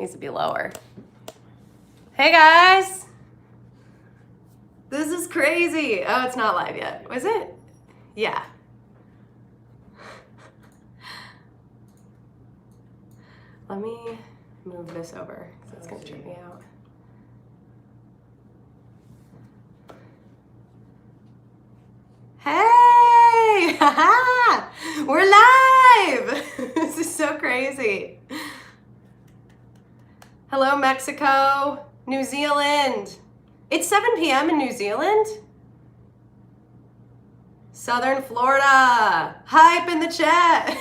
Needs to be lower. Hey guys! This is crazy. Oh, it's not live yet. Was it? Yeah. Let me move this over because it's going to trip me out. Hey! We're live! This is so crazy. Hello, Mexico, New Zealand. It's 7 p.m. in New Zealand. Southern Florida. Hype in the chat.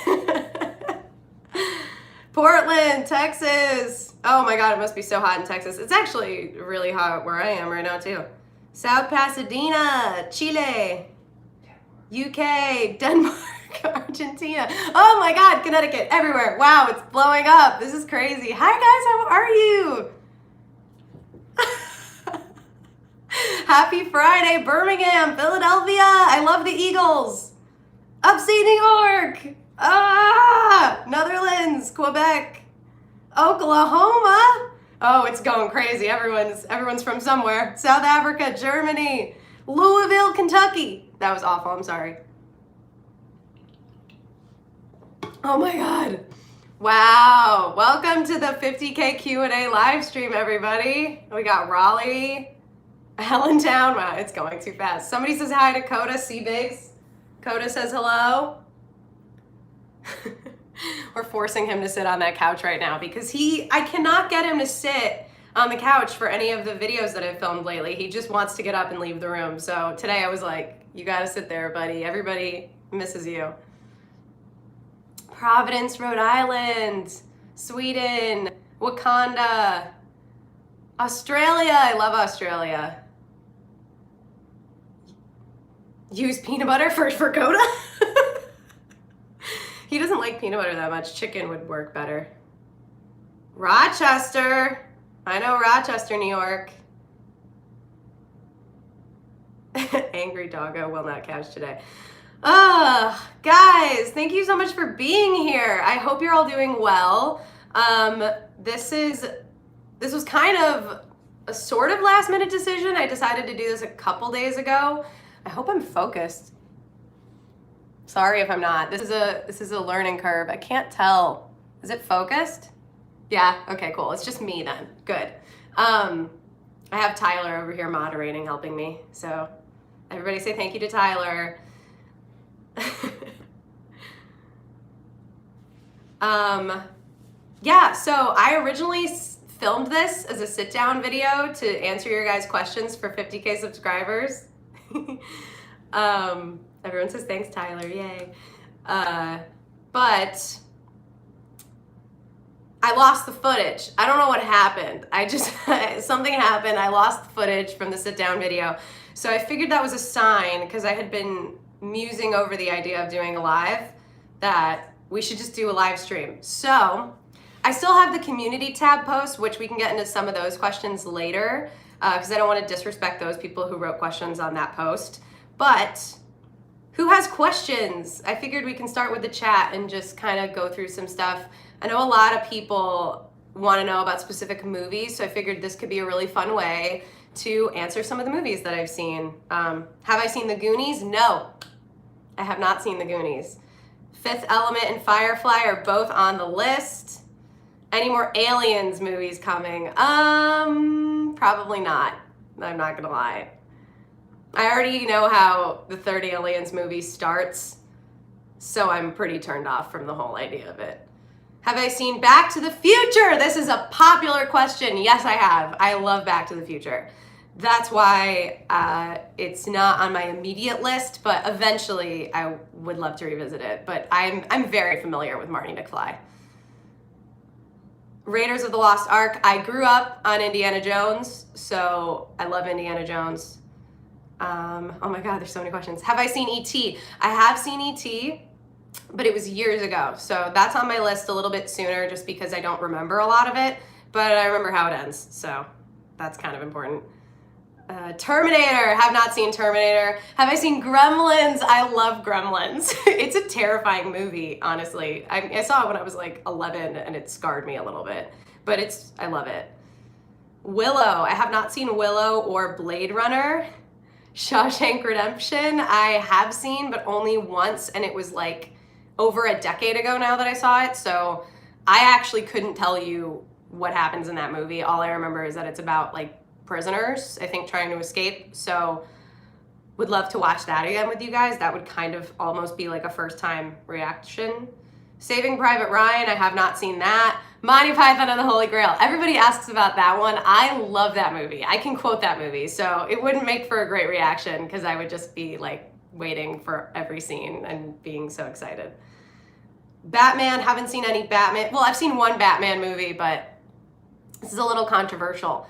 Portland, Texas. Oh my God, it must be so hot in Texas. It's actually really hot where I am right now too. South Pasadena, Chile. UK, Denmark, Argentina. Oh my God, Connecticut, everywhere. Wow, it's blowing up. This is crazy. Hi guys, how are you? Happy Friday, Birmingham, Philadelphia. I love the Eagles. Upstate New York. Netherlands, Quebec, Oklahoma. Oh, it's going crazy. Everyone's from somewhere. South Africa, Germany, Louisville, Kentucky. That was awful, I'm sorry. Oh my God. Wow, welcome to the 50K Q&A live stream, everybody. We got Raleigh, Allentown. Wow, it's going too fast. Somebody says hi to Coda Seabigs. Coda says hello. We're forcing him to sit on that couch right now because I cannot get him to sit on the couch for any of the videos that I've filmed lately. He just wants to get up and leave the room. So today I was like, you gotta sit there, buddy. Everybody misses you. Providence, Rhode Island, Sweden, Wakanda, Australia. I love Australia. Use peanut butter for Coda? He doesn't like peanut butter that much. Chicken would work better. Rochester. I know Rochester, New York. Angry doggo will not couch today. Guys, thank you so much for being here. I hope you're all doing well. This was kind of a sort of last minute decision. I decided to do this a couple days ago. I hope I'm focused. Sorry if I'm not. This is a learning curve. I can't tell. Is it focused? Yeah, okay, cool. It's just me then. Good. I have Tyler over here moderating, helping me. So everybody say thank you to Tyler. Yeah, so I originally filmed this as a sit-down video to answer your guys' questions for 50K subscribers. Everyone says thanks, Tyler, yay. But I lost the footage. I don't know what happened. Something happened. I lost the footage from the sit-down video. So I figured that was a sign, because I had been musing over the idea of doing a live, that we should just do a live stream. So I still have the community tab post, which we can get into some of those questions later, because I don't want to disrespect those people who wrote questions on that post. But who has questions? I figured we can start with the chat and just kind of go through some stuff. I know a lot of people want to know about specific movies, so I figured this could be a really fun way to answer some of the movies that I've seen. Have I seen the Goonies? No, I have not seen the Goonies. Fifth Element and Firefly are both on the list. Any more Aliens movies coming? Probably not. I'm not gonna lie. I already know how the third Aliens movie starts, so I'm pretty turned off from the whole idea of it. Have I seen Back to the Future? This is a popular question. Yes, I have. I love Back to the Future. That's why it's not on my immediate list, but eventually I would love to revisit it. But I'm very familiar with Marty McFly. Raiders of the Lost Ark. I grew up on Indiana Jones, so I love Indiana Jones. Oh my God, there's so many questions. Have I seen E.T.? I have seen E.T., but it was years ago. So that's on my list a little bit sooner just because I don't remember a lot of it, but I remember how it ends. So that's kind of important. Terminator. Have not seen Terminator. Have I seen Gremlins? I love Gremlins. It's a terrifying movie, honestly. I saw it when I was like 11 and it scarred me a little bit, but I love it. Willow. I have not seen Willow or Blade Runner. Shawshank Redemption. I have seen, but only once, and it was like over a decade ago now that I saw it, so I actually couldn't tell you what happens in that movie. All I remember is that it's about like prisoners, I think, trying to escape. So would love to watch that again with you guys. That would kind of almost be like a first time reaction. Saving Private Ryan, I have not seen that. Monty Python and the Holy Grail. Everybody asks about that one. I love that movie. I can quote that movie. So it wouldn't make for a great reaction because I would just be like waiting for every scene and being so excited. Batman, haven't seen any Batman. Well, I've seen one Batman movie, but this is a little controversial.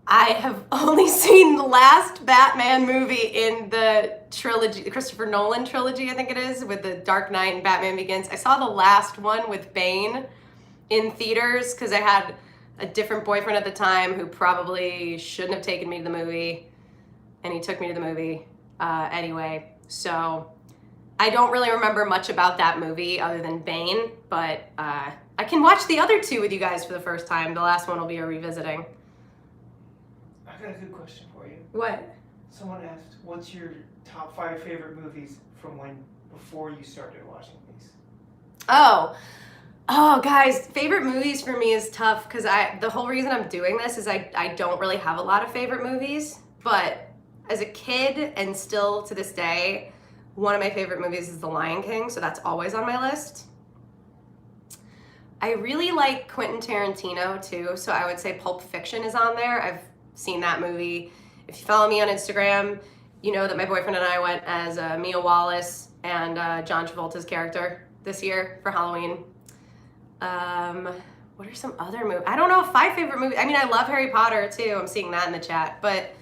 I have only seen the last Batman movie in the trilogy, the Christopher Nolan trilogy, I think it is, with The Dark Knight and Batman Begins. I saw the last one with Bane in theaters because I had a different boyfriend at the time who probably shouldn't have taken me to the movie, and he took me to the movie anyway. So I don't really remember much about that movie other than Bane, but I can watch the other two with you guys for the first time. The last one will be a revisiting. I got a good question for you. What? Someone asked, what's your top 5 favorite movies from before you started watching these? Oh, guys, favorite movies for me is tough because the whole reason I'm doing this is I don't really have a lot of favorite movies, but as a kid and still to this day, one of my favorite movies is The Lion King, so that's always on my list. I really like Quentin Tarantino too, so I would say Pulp Fiction is on there. I've seen that movie. If you follow me on Instagram, you know that my boyfriend and I went as Mia Wallace and John Travolta's character this year for Halloween. What are some other movies? I don't know, 5 favorite movies. I mean, I love Harry Potter too. I'm seeing that in the chat, but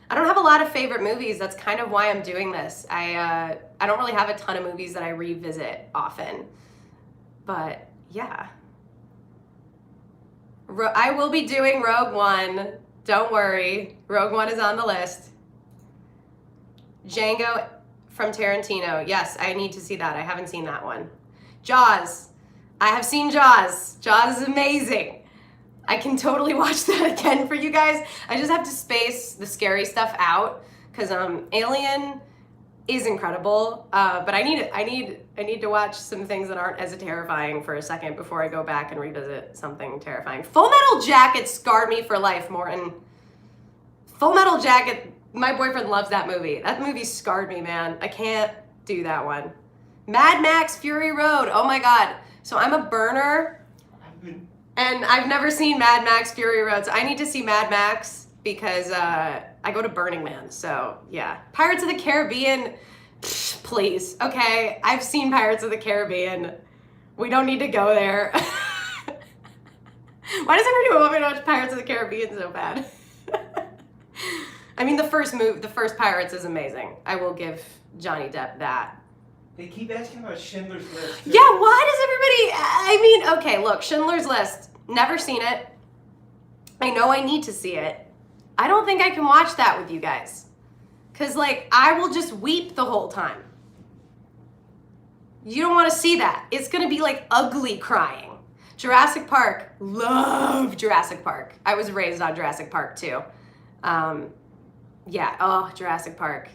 I don't have a lot of favorite movies. That's kind of why I'm doing this. I don't really have a ton of movies that I revisit often, but yeah. I will be doing Rogue One. Don't worry. Rogue One is on the list. Django from Tarantino. Yes, I need to see that. I haven't seen that one. Jaws. I have seen Jaws. Jaws is amazing. I can totally watch that again for you guys. I just have to space the scary stuff out because Alien is incredible, but I need to watch some things that aren't as terrifying for a second before I go back and revisit something terrifying. Full Metal Jacket scarred me for life, Morton. Full Metal Jacket, my boyfriend loves that movie. That movie scarred me, man. I can't do that one. Mad Max Fury Road, oh my God. So I'm a burner, and I've never seen Mad Max Fury Road, so I need to see Mad Max because I go to Burning Man, so yeah. Pirates of the Caribbean, please, okay? I've seen Pirates of the Caribbean. We don't need to go there. Why does everybody want me to watch Pirates of the Caribbean so bad? I mean, the first Pirates is amazing. I will give Johnny Depp that. They keep asking about Schindler's List. Yeah, why does everybody, I mean, okay, look, Schindler's List, never seen it. I know I need to see it. I don't think I can watch that with you guys. Because, like, I will just weep the whole time. You don't want to see that. It's going to be, like, ugly crying. Jurassic Park. Love Jurassic Park. I was raised on Jurassic Park, too. Yeah, oh, Jurassic Park.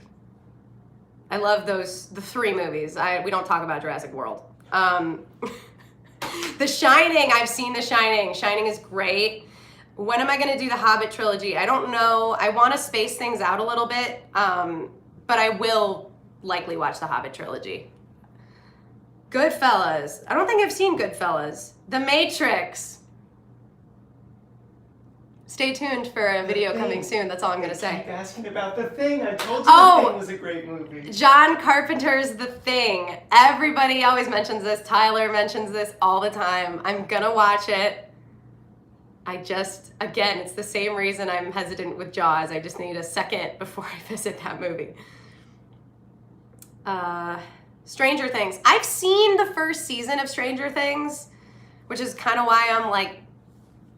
I love the 3 movies. We don't talk about Jurassic World. The Shining. I've seen The Shining. Shining is great. When am I going to do the Hobbit trilogy? I don't know. I want to space things out a little bit, but I will likely watch the Hobbit trilogy. Goodfellas. I don't think I've seen Goodfellas. The Matrix. Stay tuned for a video coming soon. That's all I'm going to say. Keep asking about The Thing. I told you The Thing was a great movie. John Carpenter's The Thing. Everybody always mentions this. Tyler mentions this all the time. I'm going to watch it. Again, it's the same reason I'm hesitant with Jaws. I just need a second before I visit that movie. Stranger Things. I've seen the first season of Stranger Things, which is kind of why I'm like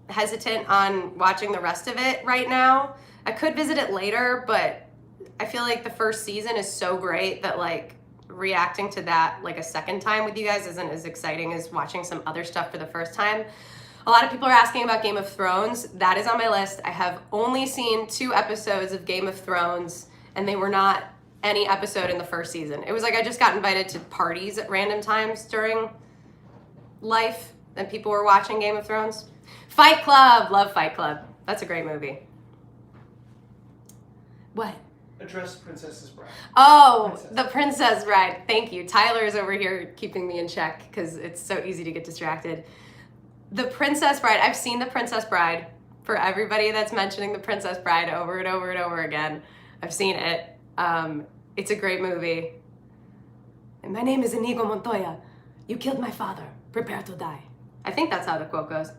hesitant on watching the rest of it right now. I could visit it later, but I feel like the first season is so great that like reacting to that like a second time with you guys isn't as exciting as watching some other stuff for the first time. A lot of people are asking about Game of Thrones. That is on my list. I have only seen 2 episodes of Game of Thrones, and they were not any episode in the first season. It was like I just got invited to parties at random times during life, and people were watching Game of Thrones. Fight Club, love Fight Club. That's a great movie. What? Address Princess's Bride. Oh, Princess. The Princess Bride. Thank you. Tyler's over here keeping me in check because it's so easy to get distracted. The Princess Bride. I've seen The Princess Bride. For everybody that's mentioning The Princess Bride over and over and over again, I've seen it. It's a great movie. And my name is Inigo Montoya. You killed my father. Prepare to die. I think that's how the quote goes.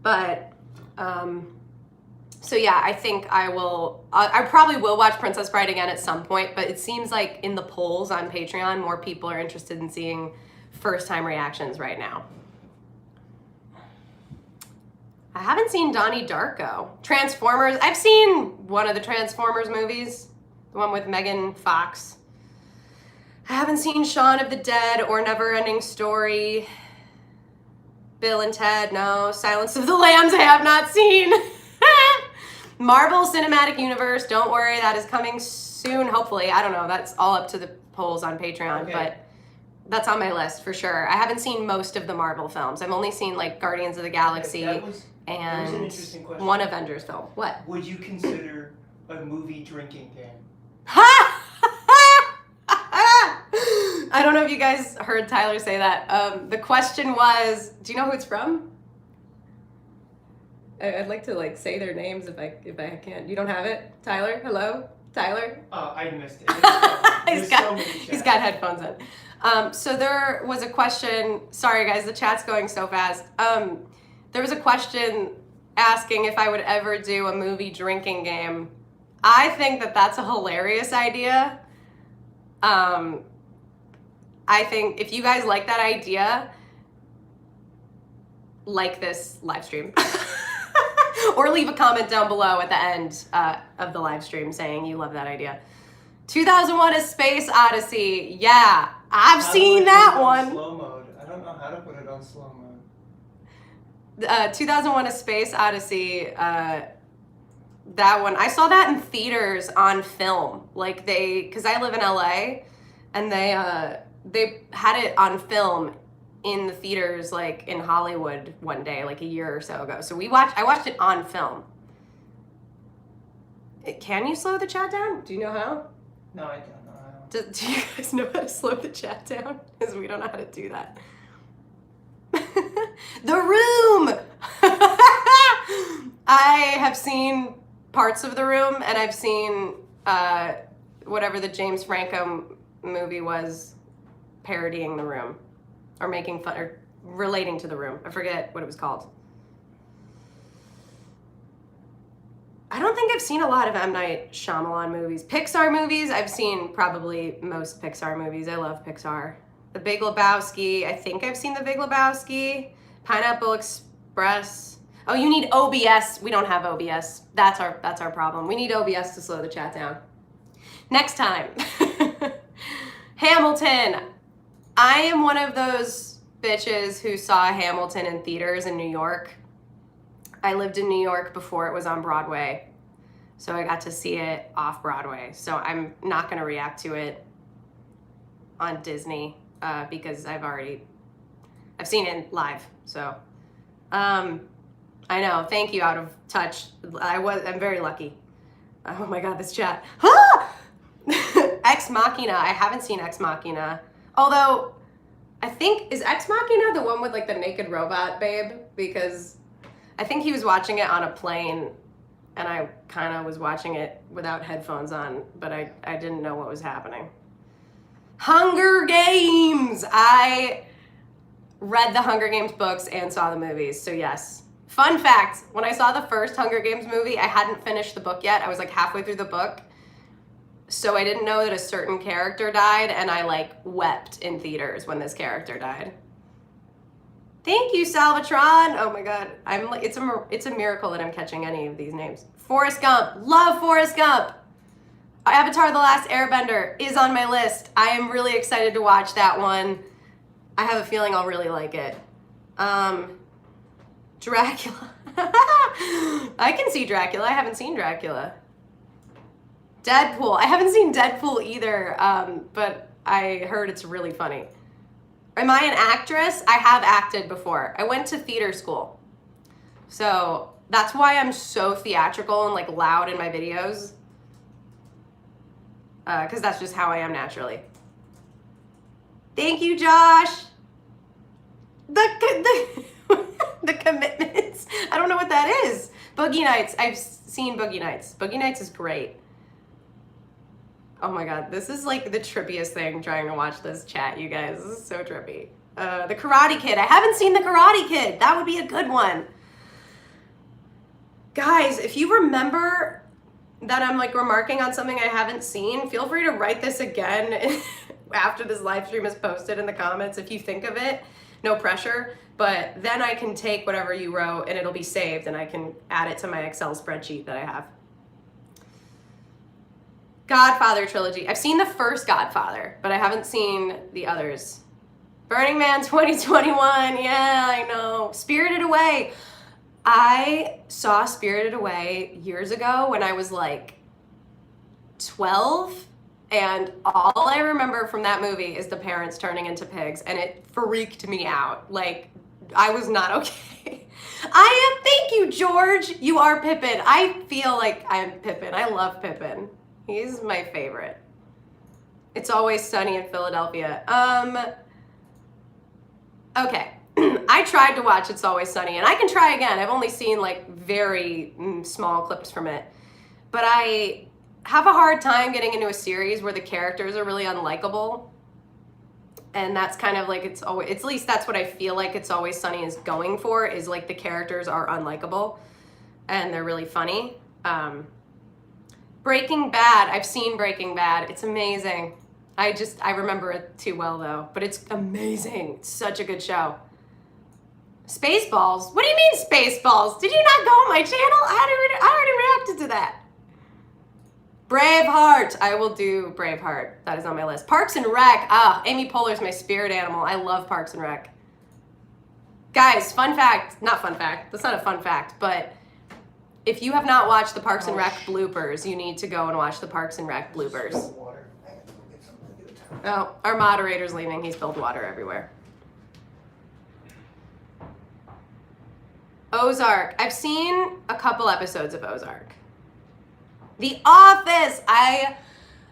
But, so yeah, I think I probably will watch Princess Bride again at some point, but it seems like in the polls on Patreon, more people are interested in seeing first-time reactions right now. I haven't seen Donnie Darko. Transformers, I've seen one of the Transformers movies, the one with Megan Fox. I haven't seen Shaun of the Dead or Neverending Story. Bill and Ted, no. Silence of the Lambs, I have not seen. Marvel Cinematic Universe, don't worry, that is coming soon, hopefully. I don't know, that's all up to the polls on Patreon, Okay. but that's on my list for sure. I haven't seen most of the Marvel films. I've only seen like Guardians of the Galaxy That was an and interesting question. one Avengers film. What? Would you consider a movie drinking game? I don't know if you guys heard Tyler say that. The question was, do you know who it's from? I'd like to like say their names if I can. You don't have it, Tyler? Hello, Tyler. I missed it. He's got headphones in. So there was a question. Sorry guys, the chat's going so fast. There was a question asking if I would ever do a movie drinking game. I think that that's a hilarious idea. I think if you guys like that idea, like this live stream. Or leave a comment down below at the end of the live stream saying you love that idea. 2001: A Space Odyssey. Yeah, I've seen that one. Slow mode. I don't know how to put it on slow mode. 2001: A Space Odyssey. That one. I saw that in theaters on film. Like because I live in LA, and they had it on film in the theaters, like in Hollywood one day, like a year or so ago. So I watched it on film. Can you slow the chat down? Do you know how? No, I don't know how. Do you guys know how to slow the chat down? Because we don't know how to do that. The Room! I have seen parts of The Room, and I've seen whatever the James Franco movie was parodying The Room. Or making fun, or relating to The Room. I forget what it was called. I don't think I've seen a lot of M. Night Shyamalan movies. Pixar movies, I've seen probably most Pixar movies. I love Pixar. The Big Lebowski, I think I've seen The Big Lebowski. Pineapple Express. Oh, you need OBS. We don't have OBS. That's our problem. We need OBS to slow the chat down. Next time. Hamilton. I am one of those bitches who saw Hamilton in theaters in New York. I lived in New York before it was on Broadway, so I got to see it off Broadway. So I'm not going to react to it on Disney because I've seen it live. So I know. Thank you, Out of Touch. I'm very lucky. Oh my God, this chat. Ex Machina. I haven't seen Ex Machina. Although, I think, is Ex Machina the one with like the naked robot babe? Because I think he was watching it on a plane and I kind of was watching it without headphones on, but I didn't know what was happening. Hunger Games! I read the Hunger Games books and saw the movies, so yes. Fun fact, when I saw the first Hunger Games movie, I hadn't finished the book yet. I was like halfway through the book. So I didn't know that a certain character died, and I like wept in theaters when this character died. Thank you, Salvatron. Oh my God, it's a miracle that I'm catching any of these names. Forrest Gump, love Forrest Gump. Avatar: The Last Airbender is on my list. I am really excited to watch that one. I have a feeling I'll really like it. Dracula. I can see Dracula. I haven't seen Dracula. Deadpool. I haven't seen Deadpool either, but I heard it's really funny. Am I an actress? I have acted before. I went to theater school. So that's why I'm so theatrical and like loud in my videos. Because that's just how I am naturally. Thank you, Josh. The commitments. I don't know what that is. Boogie Nights. I've seen Boogie Nights. Boogie Nights is great. Oh my God, this is like the trippiest thing trying to watch this chat, you guys. This is so trippy. The Karate Kid. I haven't seen The Karate Kid. That would be a good one. Guys, if you remember that I'm like remarking on something I haven't seen, feel free to write this again after this live stream is posted in the comments if you think of it. No pressure, but then I can take whatever you wrote and it'll be saved and I can add it to my Excel spreadsheet that I have. Godfather Trilogy. I've seen the first Godfather, but I haven't seen the others. Burning Man 2021. Yeah, I know. Spirited Away. I saw Spirited Away years ago when I was like 12, and all I remember from that movie is the parents turning into pigs, and it freaked me out. Like, I was not okay. Thank you, George. You are Pippin. I feel like I'm Pippin. I love Pippin. He's my favorite. It's Always Sunny in Philadelphia. Okay. I tried to watch It's Always Sunny, and I can try again. I've only seen like very small clips from it. But I have a hard time getting into a series where the characters are really unlikable. And that's kind of like at least that's what I feel like It's Always Sunny is going for, is like the characters are unlikable and they're really funny. Breaking Bad. I've seen Breaking Bad. It's amazing. I remember it too well though, but it's amazing. It's such a good show. Spaceballs? What do you mean Spaceballs? Did you not go on my channel? I already reacted to that. Braveheart. I will do Braveheart. That is on my list. Parks and Rec. Amy Poehler's my spirit animal. I love Parks and Rec. Guys, fun fact. Not fun fact. That's not a fun fact, but if you have not watched the Parks and Rec bloopers, you need to go and watch the Parks and Rec bloopers. Oh, our moderator's leaving. He spilled water everywhere. Ozark. I've seen a couple episodes of Ozark. The Office. I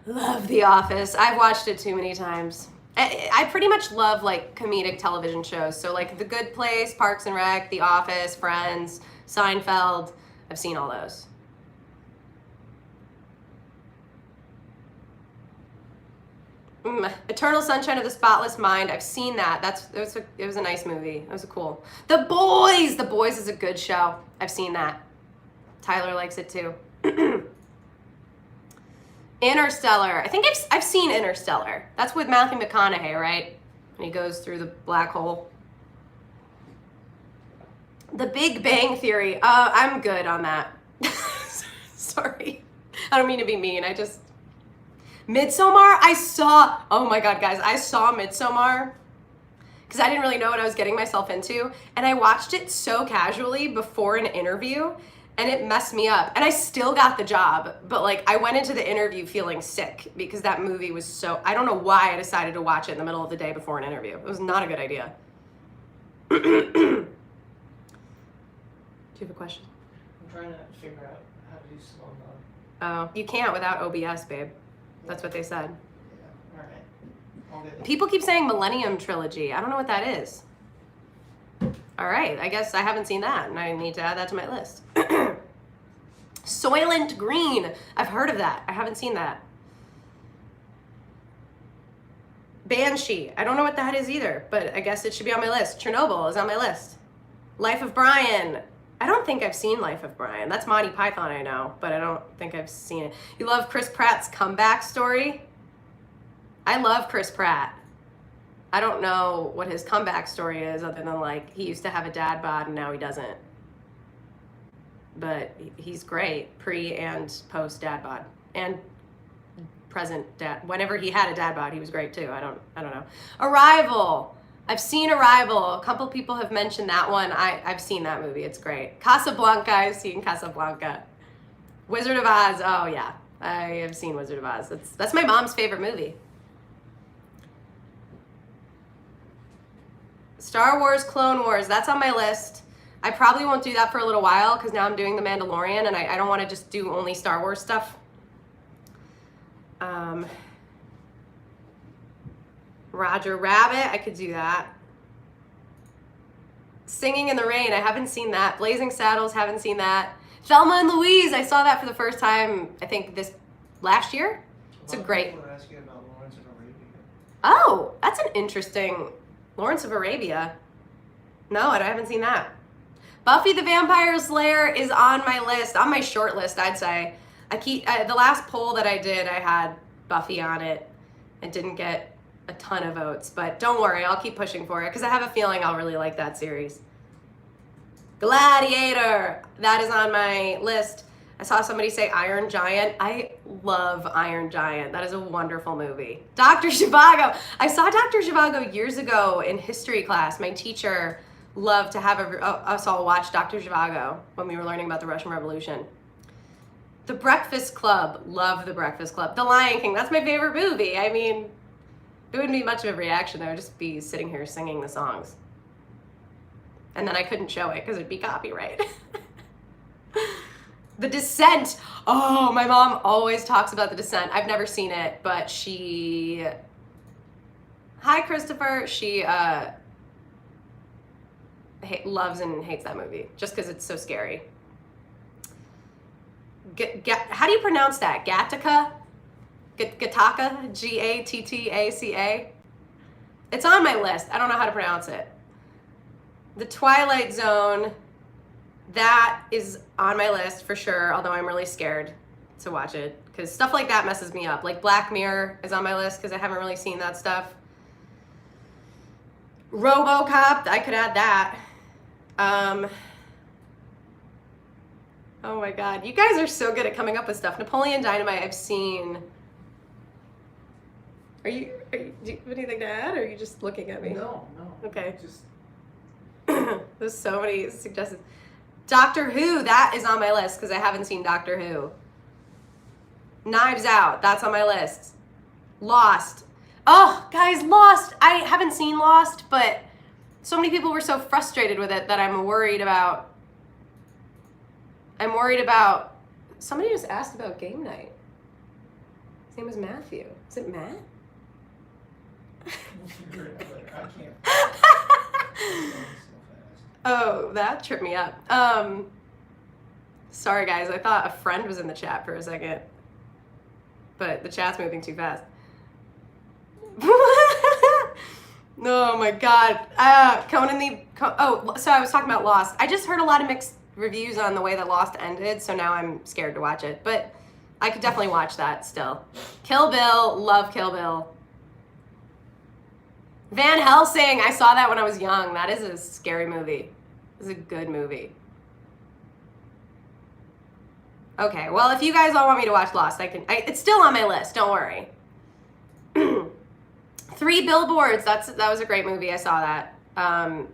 love The Office. I've watched it too many times. I pretty much love like comedic television shows. So like The Good Place, Parks and Rec, The Office, Friends, Seinfeld. I've seen all those. Eternal Sunshine of the Spotless Mind. I've seen that. It was a nice movie. It was cool. The Boys. The Boys is a good show. I've seen that. Tyler likes it too. Interstellar. I think I've seen Interstellar. That's with Matthew McConaughey, right? And he goes through the black hole. The Big Bang Theory. I'm good on that. Sorry. I don't mean to be mean. Midsommar, oh my God, guys, I saw Midsommar because I didn't really know what I was getting myself into. And I watched it so casually before an interview and it messed me up. And I still got the job, but like I went into the interview feeling sick because that movie was I don't know why I decided to watch it in the middle of the day before an interview. It was not a good idea. Do you have a question? I'm trying to figure out how to do slow mode. Oh, you can't without OBS, babe. That's what they said. Yeah, all right. I'll get it. People keep saying Millennium Trilogy. I don't know what that is. All right, I guess I haven't seen that, and I need to add that to my list. Soylent Green. I've heard of that. I haven't seen that. Banshee. I don't know what that is either, but I guess it should be on my list. Chernobyl is on my list. Life of Brian. I don't think I've seen Life of Brian. That's Monty Python, I know, but I don't think I've seen it. You love Chris Pratt's comeback story? I love Chris Pratt. I don't know what his comeback story is other than like he used to have a dad bod and now he doesn't. But he's great pre and post dad bod and present dad. Whenever he had a dad bod, he was great too. I don't know. Arrival. I've seen Arrival. A couple people have mentioned that one. I've seen that movie. It's great. Casablanca. I've seen Casablanca. Wizard of Oz. Oh yeah, I have seen Wizard of Oz. That's my mom's favorite movie. Star Wars Clone Wars, that's on my list. I probably won't do that for a little while because now I'm doing The Mandalorian and I don't want to just do only Star Wars stuff. Roger Rabbit, I could do that. Singing in the Rain, I haven't seen that. Blazing Saddles, haven't seen that. Thelma and Louise, I saw that for the first time, I think last year. It's a great. People are asking about Lawrence of Arabia. Oh, that's an interesting. Lawrence of Arabia. No, I haven't seen that. Buffy the Vampire Slayer is on my list, on my short list, I'd say. The last poll that I did, I had Buffy on it. It didn't get a ton of votes, but don't worry, I'll keep pushing for it because I have a feeling I'll really like that series. Gladiator, that is on my list. I saw somebody say Iron Giant. I love Iron Giant. That is a wonderful movie. Dr. Zhivago. I saw Dr. Zhivago years ago in history class. My teacher loved to have us all watch Dr. Zhivago when we were learning about the Russian Revolution. The Breakfast Club. Love The Breakfast Club. The Lion King. That's my favorite movie. I mean, it wouldn't be much of a reaction. I would just be sitting here singing the songs. And then I couldn't show it because it'd be copyright. The Descent. Oh, my mom always talks about The Descent. I've never seen it, but hi, Christopher. She loves and hates that movie just because it's so scary. How do you pronounce that? Gattaca? Gattaca? Gattaca? It's on my list. I don't know how to pronounce it. The Twilight Zone. That is on my list for sure, although I'm really scared to watch it because stuff like that messes me up. Like Black Mirror is on my list because I haven't really seen that stuff. RoboCop, I could add that. Oh my God, you guys are so good at coming up with stuff. Napoleon Dynamite, I've seen. Do you have anything to add, or are you just looking at me? No. Okay. Just There's so many suggestions. Doctor Who, that is on my list because I haven't seen Doctor Who. Knives Out, that's on my list. Lost. Oh, guys, Lost. I haven't seen Lost, but so many people were so frustrated with it that I'm worried about. Somebody just asked about game night. His name is Matthew. Is it Matt? we'll figure it out later. I can't. Oh, that tripped me up. Sorry guys, I thought a friend was in the chat for a second, but the chat's moving too fast. Oh my God. So I was talking about Lost. I just heard a lot of mixed reviews on the way that Lost ended, so now I'm scared to watch it, but I could definitely watch that still. Kill Bill, love Kill Bill. Van Helsing, I saw that when I was young. That is a scary movie. It's a good movie. Okay, well, if you guys all want me to watch Lost, it's still on my list, don't worry. 3 Billboards, that was a great movie, I saw that. I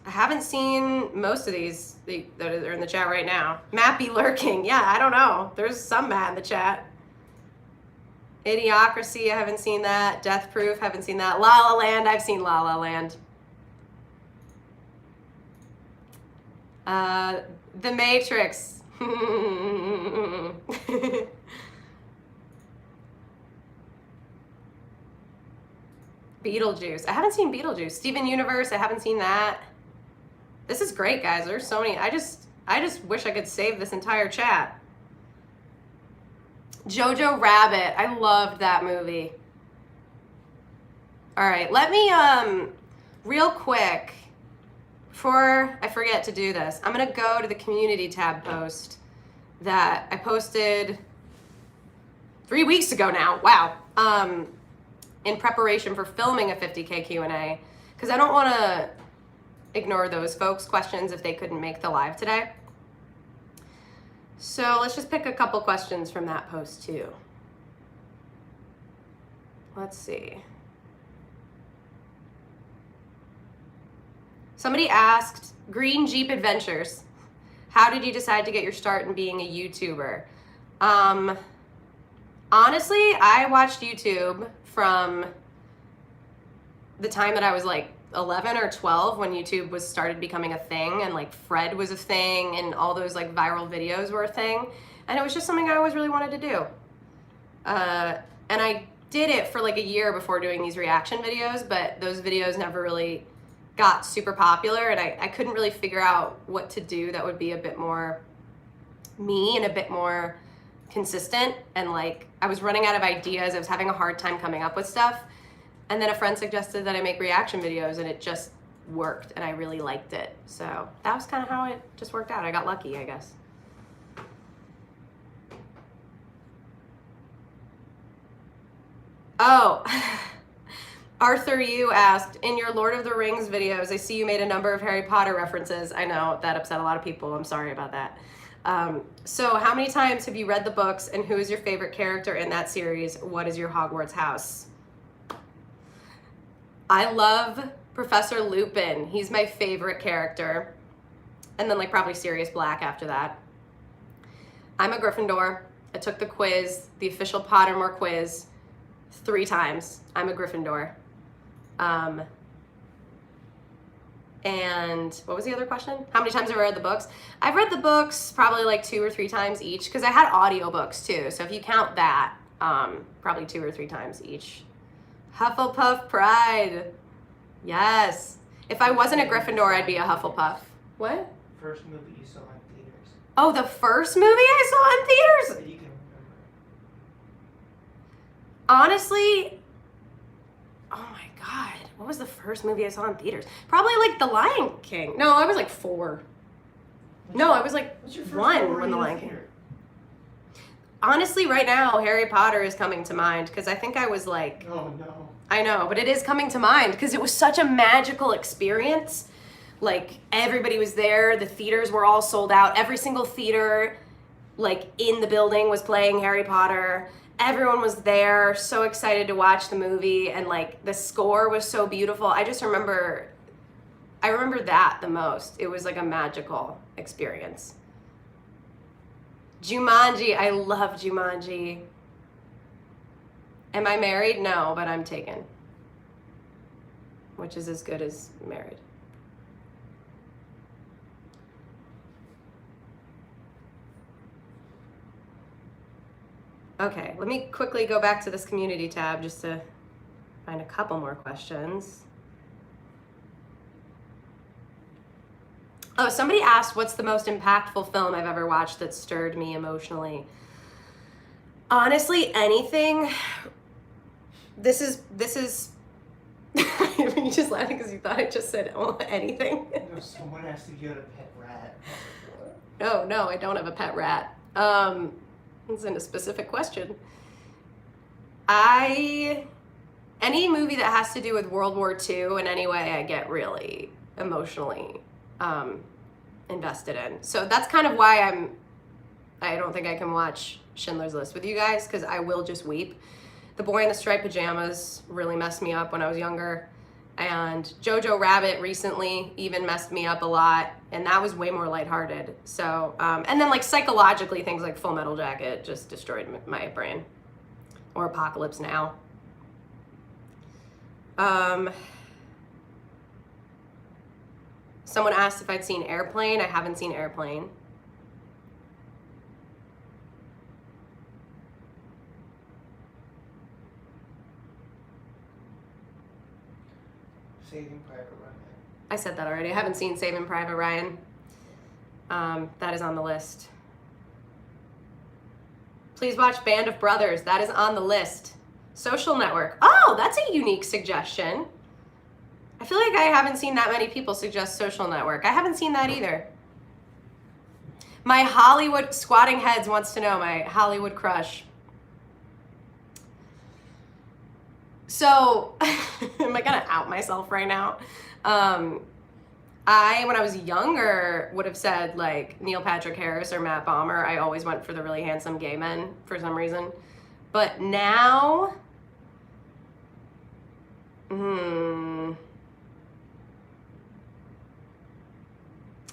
haven't seen most of these that are in the chat right now. Matt be lurking, yeah, I don't know. There's some Matt in the chat. Idiocracy, I haven't seen that. Death Proof, haven't seen that. La La Land, I've seen La La Land. The Matrix. Beetlejuice. I haven't seen Beetlejuice. Steven Universe, I haven't seen that. This is great, guys. There's so many. I just wish I could save this entire chat. Jojo Rabbit. I loved that movie. All right, let me real quick, before I forget to do this, I'm gonna go to the community tab post that I posted 3 weeks ago now. Wow. in preparation for filming a 50K Q&A, because I don't want to ignore those folks' questions if they couldn't make the live today. So let's just pick a couple questions from that post too. Let's see. Somebody asked, Green Jeep Adventures, how did you decide to get your start in being a YouTuber? Honestly, I watched YouTube from the time that I was like 11 or 12 when YouTube was started becoming a thing, and like Fred was a thing and all those like viral videos were a thing. And it was just something I always really wanted to do. And I did it for like a year before doing these reaction videos, but those videos never really got super popular, and I couldn't really figure out what to do that would be a bit more me and a bit more consistent. And like I was running out of ideas. I was having a hard time coming up with stuff. And then a friend suggested that I make reaction videos, and it just worked, and I really liked it. So that was kind of how it just worked out. I got lucky, I guess. Oh, Arthur Yu asked, in your Lord of the Rings videos, I see you made a number of Harry Potter references. I know, that upset a lot of people. I'm sorry about that. So how many times have you read the books, and who is your favorite character in that series? What is your Hogwarts house? I love Professor Lupin. He's my favorite character. And then like probably Sirius Black after that. I'm a Gryffindor. I took the quiz, the official Pottermore quiz, 3 times. I'm a Gryffindor. And what was the other question? How many times have I read the books? I've read the books probably like 2 or 3 times each, because I had audiobooks too. So if you count that, probably 2 or 3 times each. Hufflepuff pride. Yes. If I wasn't a Gryffindor, I'd be a Hufflepuff. What? First movie you saw in theaters. Oh, the first movie I saw in theaters? That you can remember. Honestly, oh my God. What was the first movie I saw in theaters? Probably like The Lion King. No, I was like 4. No, I was like 1 when The Lion King. Honestly, right now, Harry Potter is coming to mind, because I think I was like... Oh, no. I know, but it is coming to mind, because it was such a magical experience. Like, everybody was there. The theaters were all sold out. Every single theater, like, in the building was playing Harry Potter. Everyone was there, so excited to watch the movie, and, like, the score was so beautiful. I remember that the most. It was, like, a magical experience. Jumanji, I love Jumanji. Am I married? No, but I'm taken. Which is as good as married. Okay, let me quickly go back to this community tab just to find a couple more questions. Oh, somebody asked, what's the most impactful film I've ever watched that stirred me emotionally? Honestly, anything. This is you just laughing because you thought I just said anything. No, someone asked if you had a pet rat. No, I don't have a pet rat. It's in a specific question. Any movie that has to do with World War II in any way, I get really emotionally invested in. So that's kind of why I don't think I can watch Schindler's List with you guys, because I will just weep. The Boy in the Striped Pajamas really messed me up when I was younger. And Jojo Rabbit recently even messed me up a lot, and that was way more lighthearted. So, and then like psychologically, things like Full Metal Jacket just destroyed my brain. Or Apocalypse Now. Someone asked if I'd seen Airplane. I haven't seen Airplane. Saving Private Ryan. I said that already. I haven't seen Saving Private Ryan. That is on the list. Please watch Band of Brothers. That is on the list. Social Network. Oh, that's a unique suggestion. I feel like I haven't seen that many people suggest Social Network. I haven't seen that either. My Hollywood Squatting Heads wants to know my Hollywood crush. So, am I gonna out myself right now? When I was younger, would have said like Neil Patrick Harris or Matt Bomer. I always went for the really handsome gay men for some reason. But now,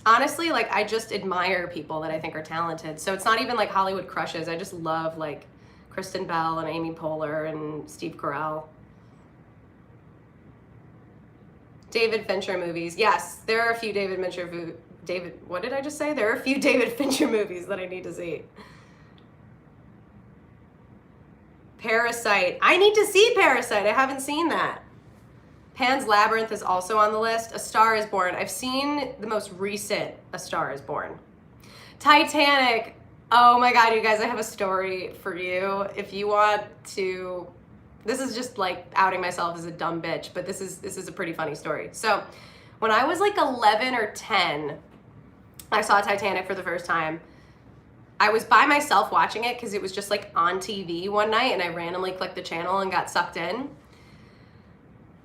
honestly, like I just admire people that I think are talented. So it's not even like Hollywood crushes. I just love like Kristen Bell and Amy Poehler and Steve Carell. David Fincher movies. Yes, there are a few what did I just say? There are a few David Fincher movies that I need to see. Parasite. I need to see Parasite. I haven't seen that. Pan's Labyrinth is also on the list. A Star is Born. I've seen the most recent A Star is Born. Titanic. Oh my God, you guys, I have a story for you. If you want to, this is just like outing myself as a dumb bitch, but this is a pretty funny story. So when I was like 11 or 10, I saw Titanic for the first time. I was by myself watching it because it was just like on TV one night and I randomly clicked the channel and got sucked in.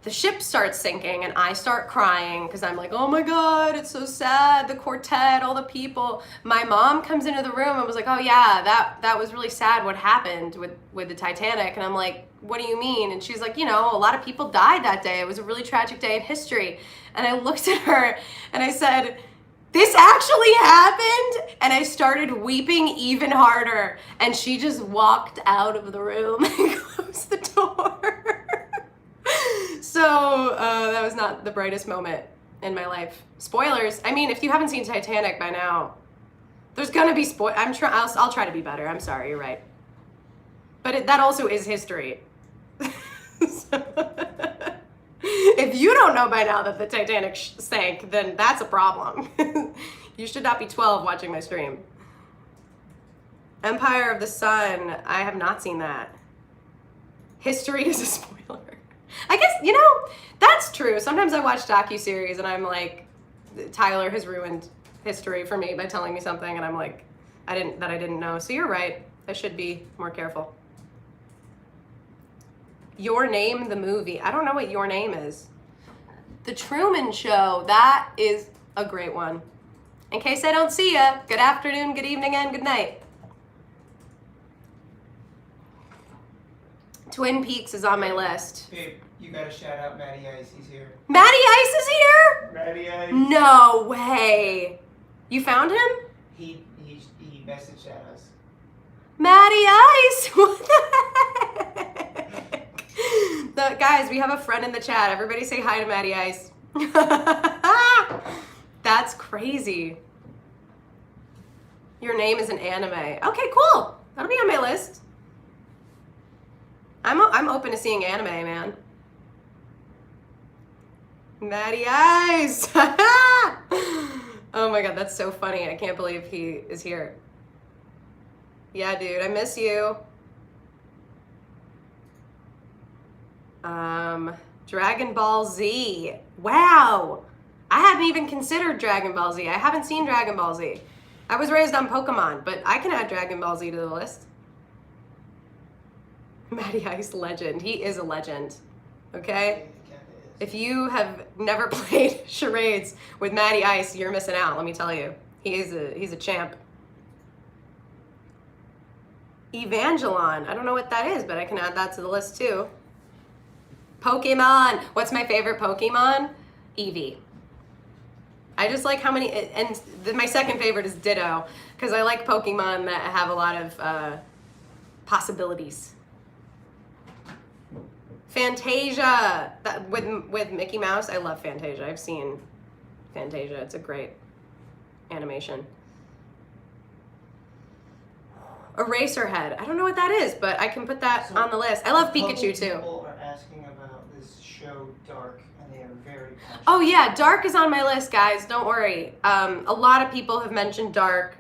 The ship starts sinking and I start crying because I'm like, oh my God, it's so sad. The quartet, all the people. My mom comes into the room and was like, oh yeah, that was really sad what happened with the Titanic. And I'm like, what do you mean? And she's like, you know, a lot of people died that day. It was a really tragic day in history. And I looked at her and I said, this actually happened? And I started weeping even harder. And she just walked out of the room and closed the door. So that was not the brightest moment in my life. Spoilers. I mean, if you haven't seen Titanic by now, there's gonna be I'll try to be better. I'm sorry, you're right. But that also is history. If you don't know by now that the Titanic sank, then that's a problem. You should not be 12 watching my stream. Empire of the Sun. I have not seen that. History is a spoiler. I guess, you know, that's true. Sometimes I watch docuseries and I'm like, Tyler has ruined history for me by telling me something and I'm like, I didn't know. So you're right. I should be more careful. Your Name, the movie. I don't know what Your Name is. The Truman Show. That is a great one. In case I don't see ya, good afternoon, good evening, and good night. Twin Peaks is on my list. Babe, you gotta shout out Matty Ice. He's here. Matty Ice is here? Matty Ice. No way. You found him? He messaged at us. Matty Ice. What the heck? Guys, we have a friend in the chat. Everybody say hi to Matty Ice. That's crazy. Your Name is an anime. Okay, cool. That'll be on my list. I'm open to seeing anime, man. Matty Ice. Oh my God, that's so funny. I can't believe he is here. Yeah, dude, I miss you. Dragon Ball Z. Wow. I hadn't even considered Dragon Ball Z. I haven't seen Dragon Ball Z. I was raised on Pokemon, but I can add Dragon Ball Z to the list. Matty Ice legend. He is a legend. Okay? If you have never played charades with Matty Ice, you're missing out, let me tell you. He's a champ. Evangelon. I don't know what that is, but I can add that to the list too. Pokemon. What's my favorite Pokemon? Eevee. I just like how many, and my second favorite is Ditto, because I like Pokemon that have a lot of possibilities. Fantasia. With Mickey Mouse. I love Fantasia. I've seen Fantasia. It's a great animation. Eraserhead. I don't know what that is, but I can put that on the list. I love Pikachu too. People are asking about this show Dark, and they are very passionate. Oh yeah, Dark is on my list, guys. Don't worry. A lot of people have mentioned Dark.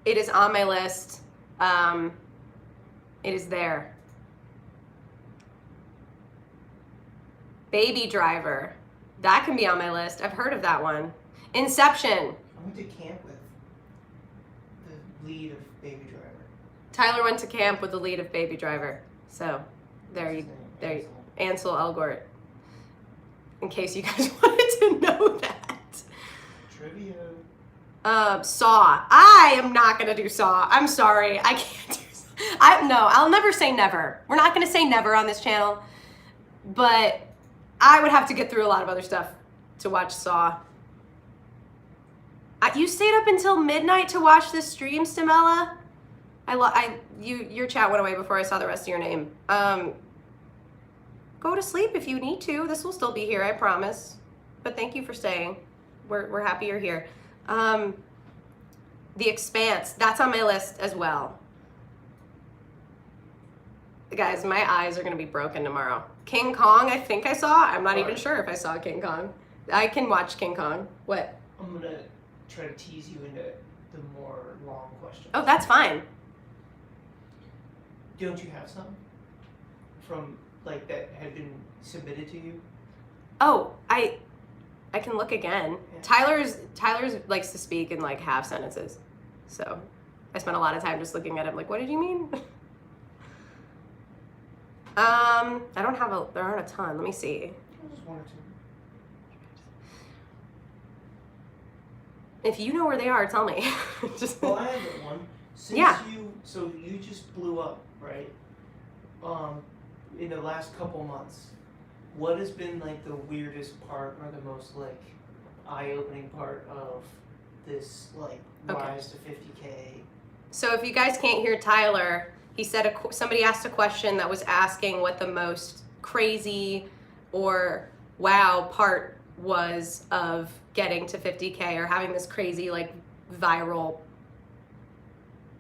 It is on my list. It is there. Baby Driver. That can be on my list. I've heard of that one. Inception. I went to camp with the lead of Baby Driver. Tyler went to camp with the lead of Baby Driver. So, there you Ansel Elgort. In case you guys wanted to know that. Trivia. Saw. I am not gonna do Saw. I'm sorry. I can't do Saw. No, I'll never say never. We're not gonna say never on this channel. But I would have to get through a lot of other stuff to watch Saw. You stayed up until midnight to watch this stream, Stamella? Your chat went away before I saw the rest of your name. Go to sleep if you need to. This will still be here, I promise. But thank you for staying. We're happy you're here. The Expanse, that's on my list as well. Guys, my eyes are gonna be broken tomorrow. King Kong, I think I saw. I'm not even sure if I saw King Kong. I can watch King Kong. What? I'm gonna try to tease you into the more long questions. Oh, that's fine. Don't you have some from like that had been submitted to you? Oh, I can look again. Yeah. Tyler's likes to speak in like half sentences, so I spent a lot of time just looking at him like, what did you mean? I don't have there aren't a ton. Let me see. Just one or two. If you know where they are, tell me. Just Well, I have one. Since you just blew up, right? In the last couple months, what has been like the weirdest part or the most like eye-opening part of this like rise to 50K? So if you guys can't hear Tyler, he said somebody asked a question that was asking what the most crazy or wow part was of getting to 50K or having this crazy like viral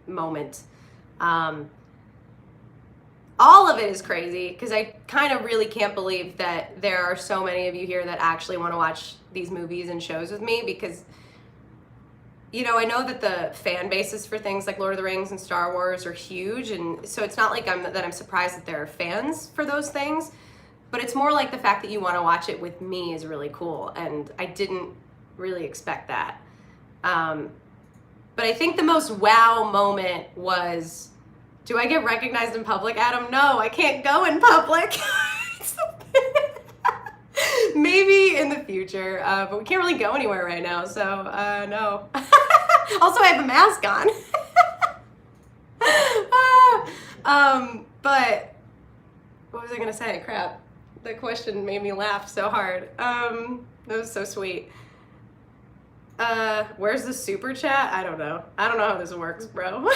moment. All of it is crazy because I kind of really can't believe that there are so many of you here that actually want to watch these movies and shows with me because, you know, I know that the fan bases for things like Lord of the Rings and Star Wars are huge, and so it's not like I'm surprised that there are fans for those things, but it's more like the fact that you want to watch it with me is really cool, and I didn't really expect that. But I think the most wow moment was, do I get recognized in public, Adam? No, I can't go in public. Maybe in the future, but we can't really go anywhere right now, so no. Also, I have a mask on. But what was I gonna say? Crap. The question made me laugh so hard. That was so sweet. Where's the super chat? I don't know. I don't know how this works, bro.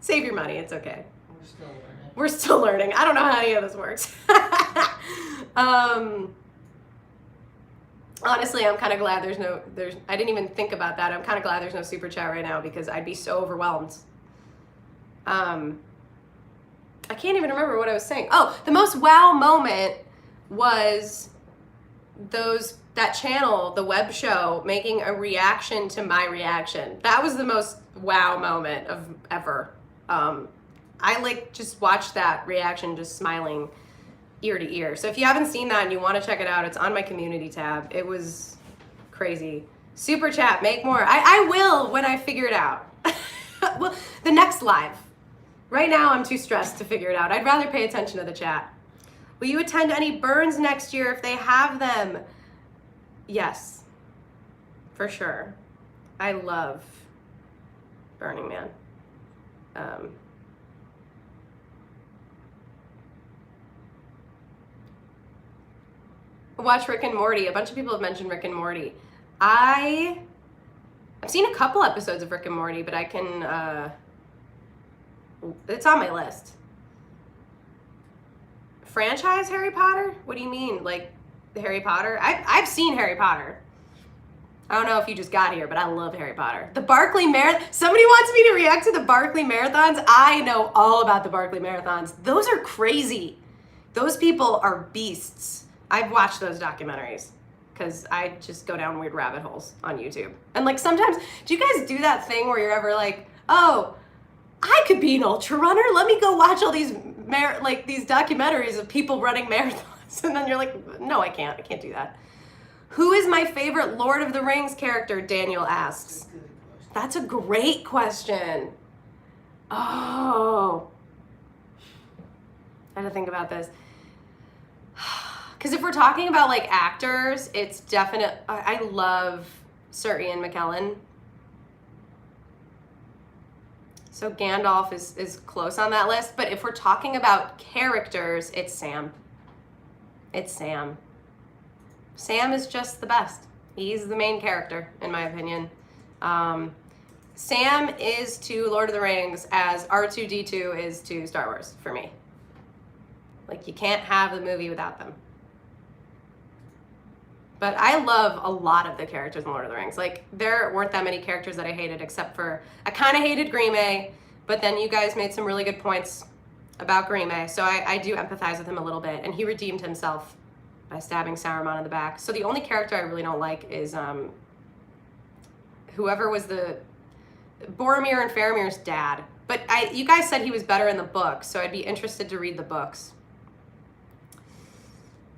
Save your money, it's okay. We're still learning. We're still learning. I don't know how any of this works. Honestly, I'm kind of glad I didn't even think about that. I'm kind of glad there's no super chat right now because I'd be so overwhelmed. I can't even remember what I was saying. Oh, the most wow moment was that channel, the web show, making a reaction to my reaction. That was the most wow moment of ever. I like just watched that reaction just smiling ear to ear. So if you haven't seen that and you want to check it out, it's on my community tab. It was crazy. Super chat, make more. I will when I figure it out. Well, the next live. Right now I'm too stressed to figure it out. I'd rather pay attention to the chat. Will you attend any burns next year if they have them? Yes, for sure. I love Burning Man. Watch Rick and Morty. A bunch of people have mentioned Rick and Morty. I've seen a couple episodes of Rick and Morty, but I can, it's on my list. Franchise Harry Potter? What do you mean? Like Harry Potter? I've seen Harry Potter. I don't know if you just got here, but I love Harry Potter. The Barkley Marathon. Somebody wants me to react to the Barkley Marathons. I know all about the Barkley Marathons. Those are crazy. Those people are beasts. I've watched those documentaries because I just go down weird rabbit holes on YouTube. And like sometimes, do you guys do that thing where you're ever like, oh, I could be an ultra runner. Let me go watch all these these documentaries of people running marathons. And then you're like, no, I can't. I can't do that. Who is my favorite Lord of the Rings character? Daniel asks. That's a great question. Oh. I had to think about this. Because if we're talking about like actors, it's definite. I love Sir Ian McKellen. So Gandalf is close on that list. But if we're talking about characters, it's Sam. It's Sam. Sam is just the best. He's the main character, in my opinion. Sam is to Lord of the Rings as R2-D2 is to Star Wars for me. Like, you can't have the movie without them. But I love a lot of the characters in Lord of the Rings. Like, there weren't that many characters that I hated, except for, I kind of hated Grime, but then you guys made some really good points about Grime, so I do empathize with him a little bit, and he redeemed himself by stabbing Saruman in the back. So the only character I really don't like is whoever was the Boromir and Faramir's dad. But you guys said he was better in the books, so I'd be interested to read the books.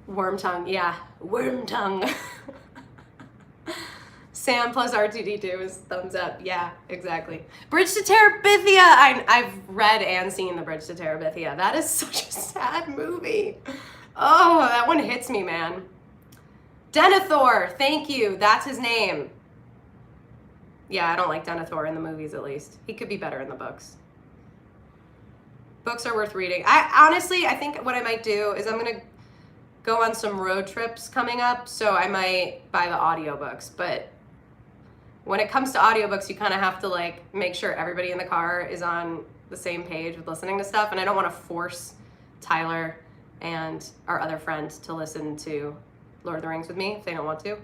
Wormtongue, yeah, Wormtongue. Sam plus R2-D2 is thumbs up. Yeah, exactly. Bridge to Terabithia. I've read and seen the Bridge to Terabithia. That is such a sad movie. Oh, that one hits me, man. Denethor, thank you. That's his name. Yeah, I don't like Denethor in the movies, at least. He could be better in the books. Books are worth reading. I think what I might do is I'm gonna go on some road trips coming up, so I might buy the audiobooks. But when it comes to audiobooks, you kind of have to like make sure everybody in the car is on the same page with listening to stuff, and I don't want to force Tyler and our other friend to listen to Lord of the Rings with me if they don't want to.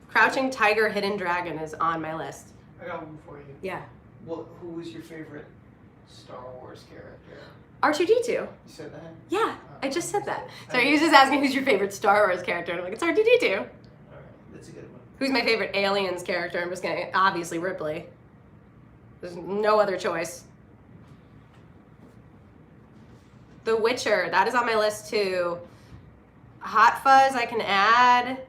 Crouching Tiger, Hidden Dragon is on my list. I got one for you. Yeah. Who was your favorite Star Wars character? R2-D2. You said that? Yeah, I just said that. Sorry, he was just asking who's your favorite Star Wars character, and I'm like, it's R2-D2. Alright, that's a good one. Who's my favorite Aliens character? I'm just gonna, obviously Ripley. There's no other choice. The Witcher, that is on my list too. Hot Fuzz, I can add.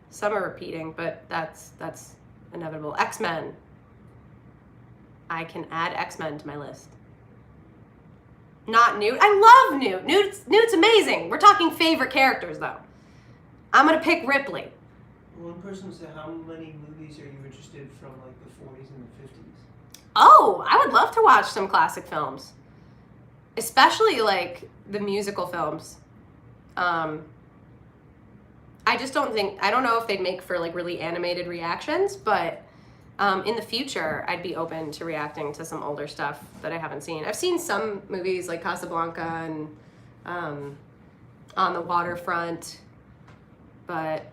Some are repeating, but that's inevitable. X-Men. I can add X-Men to my list. Not Newt. I love Newt. Newt's amazing. We're talking favorite characters, though. I'm gonna pick Ripley. One person said, how many movies are you interested from like the 40s and the 50s? Oh, I would love to watch some classic films. Especially like the musical films. I just don't know if they'd make for like really animated reactions, but in the future, I'd be open to reacting to some older stuff that I haven't seen. I've seen some movies like Casablanca and On the Waterfront, but I've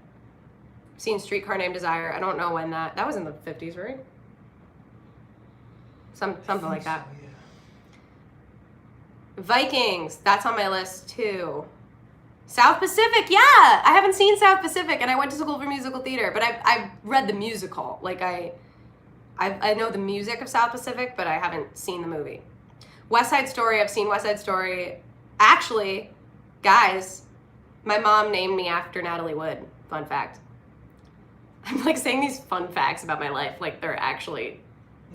seen Streetcar Named Desire. I don't know when that was in the 50s, right? Something like that. So, yeah. Vikings, that's on my list too. South Pacific, yeah! I haven't seen South Pacific, and I went to school for musical theater, but I've read the musical. Like, I know the music of South Pacific, but I haven't seen the movie. West Side Story, I've seen West Side Story. Actually, guys, my mom named me after Natalie Wood. Fun fact. I'm like saying these fun facts about my life, like they're actually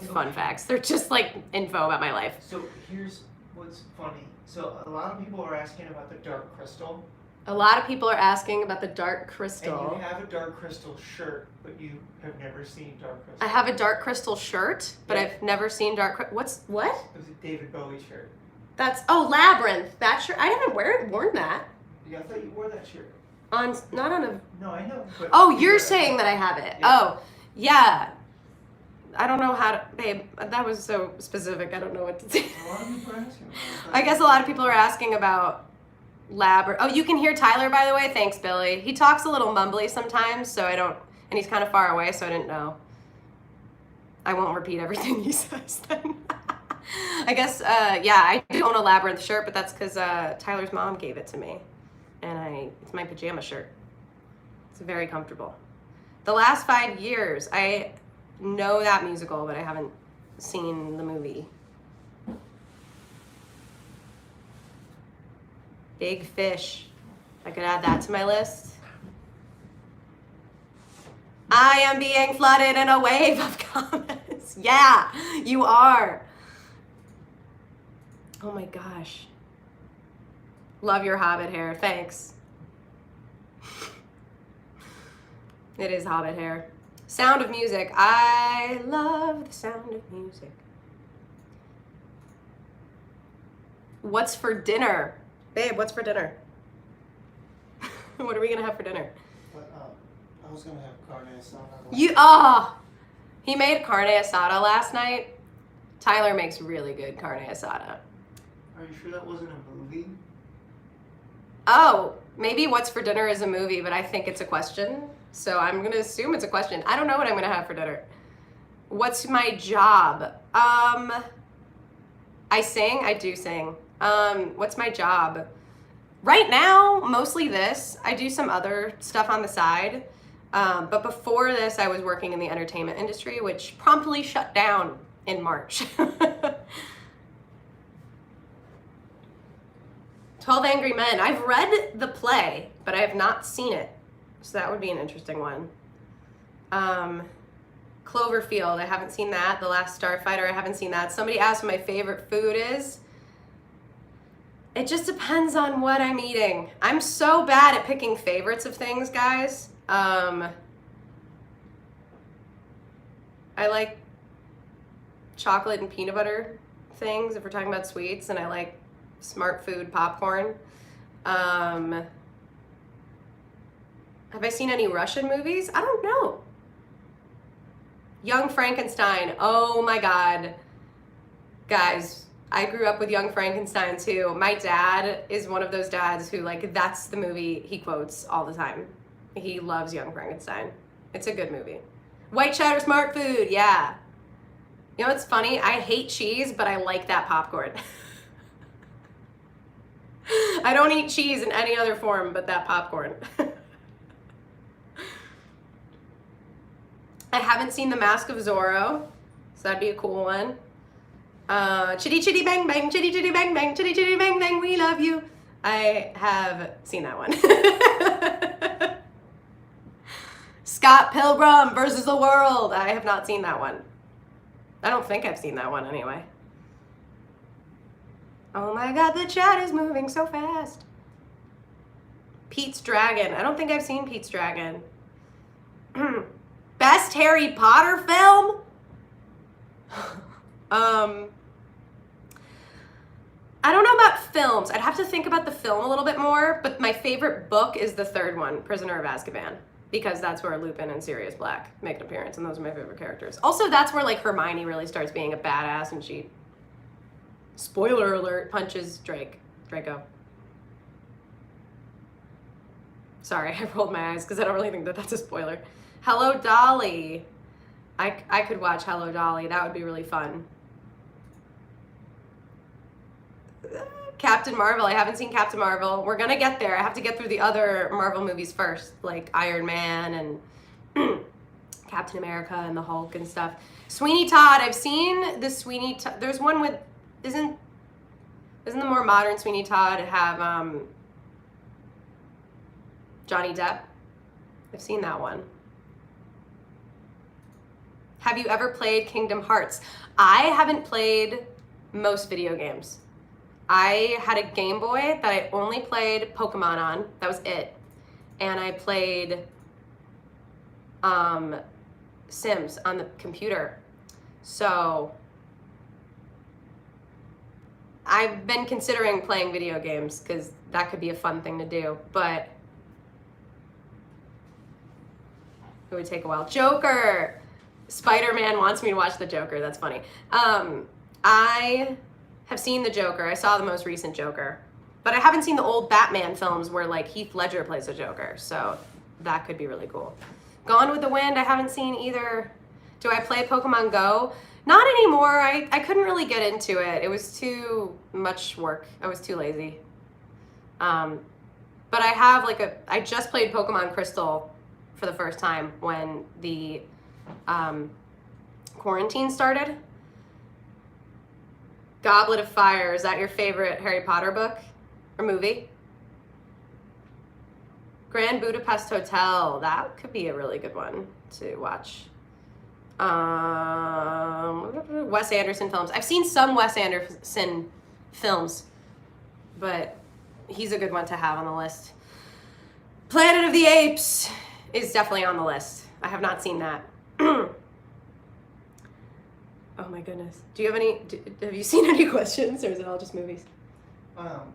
fun facts. They're just like info about my life. So here's what's funny. So a lot of people are asking about the Dark Crystal. A lot of people are asking about the Dark Crystal. And you have a Dark Crystal shirt, but you have never seen Dark Crystal. I have a Dark Crystal shirt, but Yeah. I've never seen Dark Crystal. What? It was a David Bowie shirt. Labyrinth. That shirt. I haven't worn that. Yeah, I thought you wore that shirt. Not on a. No, I know. But Oh, you're saying that I have it. Yeah. Oh, yeah. I don't know how to, babe. That was so specific. I don't know what to say. A lot of people are asking about it. I guess a lot of people are asking about Labyrinth. Oh, you can hear Tyler, by the way. Thanks, Billy. He talks a little mumbly sometimes, so I don't, and he's kind of far away, so I didn't know. I won't repeat everything he says then. I guess, yeah, I do own a Labyrinth shirt, but that's because Tyler's mom gave it to me. And it's my pajama shirt. It's very comfortable. The Last 5 Years, I know that musical, but I haven't seen the movie. Big Fish. I could add that to my list. I am being flooded in a wave of comments. Yeah, you are. Oh my gosh. Love your Hobbit hair. Thanks. It is Hobbit hair. Sound of Music. I love the sound of music. What's for dinner? Babe, what's for dinner? What are we gonna have for dinner? But, I was gonna have carne asada. He made carne asada last night. Tyler makes really good carne asada. Are you sure that wasn't a movie? Oh, maybe What's for Dinner is a movie, but I think it's a question. So I'm gonna assume it's a question. I don't know what I'm gonna have for dinner. What's my job? I sing. I do sing. What's my job? Right now, mostly this. I do some other stuff on the side. But before this, I was working in the entertainment industry, which promptly shut down in March. 12 Angry Men. I've read the play, but I have not seen it. So that would be an interesting one. Cloverfield, I haven't seen that. The Last Starfighter, I haven't seen that. Somebody asked what my favorite food is. It just depends on what I'm eating. I'm so bad at picking favorites of things, guys. I like chocolate and peanut butter things if we're talking about sweets, and I like smart food popcorn. Have I seen any Russian movies? I don't know. Young Frankenstein. Oh my God. Guys, I grew up with Young Frankenstein too. My dad is one of those dads who, like, that's the movie he quotes all the time. He loves Young Frankenstein. It's a good movie. White cheddar smart food, yeah. You know what's funny? I hate cheese, but I like that popcorn. I don't eat cheese in any other form but that popcorn. I haven't seen The Mask of Zorro, so that'd be a cool one. Chitty chitty bang bang, chitty chitty bang bang, chitty chitty bang bang, we love you. I have seen that one. Scott Pilgrim versus the World. I have not seen that one. I don't think I've seen that one anyway. Oh my God, the chat is moving so fast. Pete's Dragon. I don't think I've seen Pete's Dragon. Best Harry Potter film? I don't know about films. I'd have to think about the film a little bit more, but my favorite book is the third one, Prisoner of Azkaban, because that's where Lupin and Sirius Black make an appearance, and those are my favorite characters. Also, that's where, like, Hermione really starts being a badass, and she, spoiler alert, punches Draco. Sorry, I rolled my eyes because I don't really think that that's a spoiler. Hello, Dolly. I could watch Hello, Dolly. That would be really fun. Captain Marvel. I haven't seen Captain Marvel. We're gonna get there. I have to get through the other Marvel movies first, like Iron Man and Captain America and the Hulk and stuff. Sweeney Todd. I've seen the Sweeney Todd. There's one with, isn't the more modern Sweeney Todd have Johnny Depp? I've seen that one. Have you ever played Kingdom Hearts? I haven't played most video games. I had a Game Boy that I only played Pokemon on. That was it. And I played Sims on the computer. So I've been considering playing video games because that could be a fun thing to do, but it would take a while. Joker. Spider-Man wants me to watch the Joker. That's funny. I have seen the Joker. I saw the most recent Joker, but I haven't seen the old Batman films where, like, Heath Ledger plays the Joker. So that could be really cool. Gone with the Wind. I haven't seen either. Do I play Pokemon Go? Not anymore. I couldn't really get into it. It was too much work. I was too lazy. But I have, like, I just played Pokemon Crystal for the first time when the quarantine started. Goblet of Fire, is that your favorite Harry Potter book or movie? Grand Budapest Hotel, that could be a really good one to watch. Wes Anderson films. I've seen some Wes Anderson films, but he's a good one to have on the list. Planet of the Apes is definitely on the list. I have not seen that. Oh my goodness. Have you seen any questions, or is it all just movies?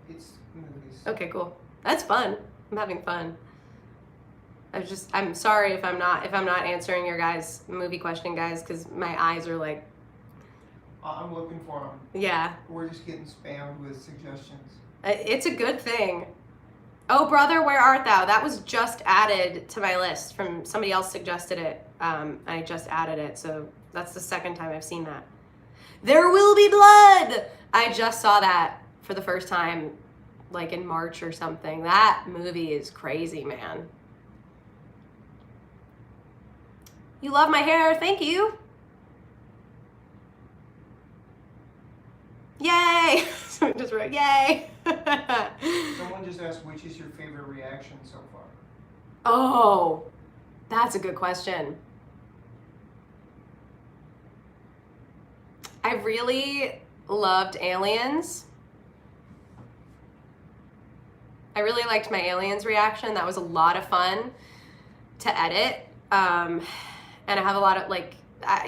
It's movies. Okay, cool. That's fun. I'm having fun. I'm sorry if I'm not answering your guys' movie question, guys, because my eyes are like, I'm looking for them. yeah. We're just getting spammed with suggestions. It's a good thing. Oh, brother, where art thou? That was just added to my list from somebody else suggested it. I just added it, so that's the second time I've seen that. There Will Be Blood! I just saw that for the first time, like in March or something. That movie is crazy, man. You love my hair, thank you. Yay! Someone just wrote, yay! Someone just asked, which is your favorite reaction so far? Oh, that's a good question. I really loved Aliens. I really liked my Aliens reaction. That was a lot of fun to edit. And I have a lot of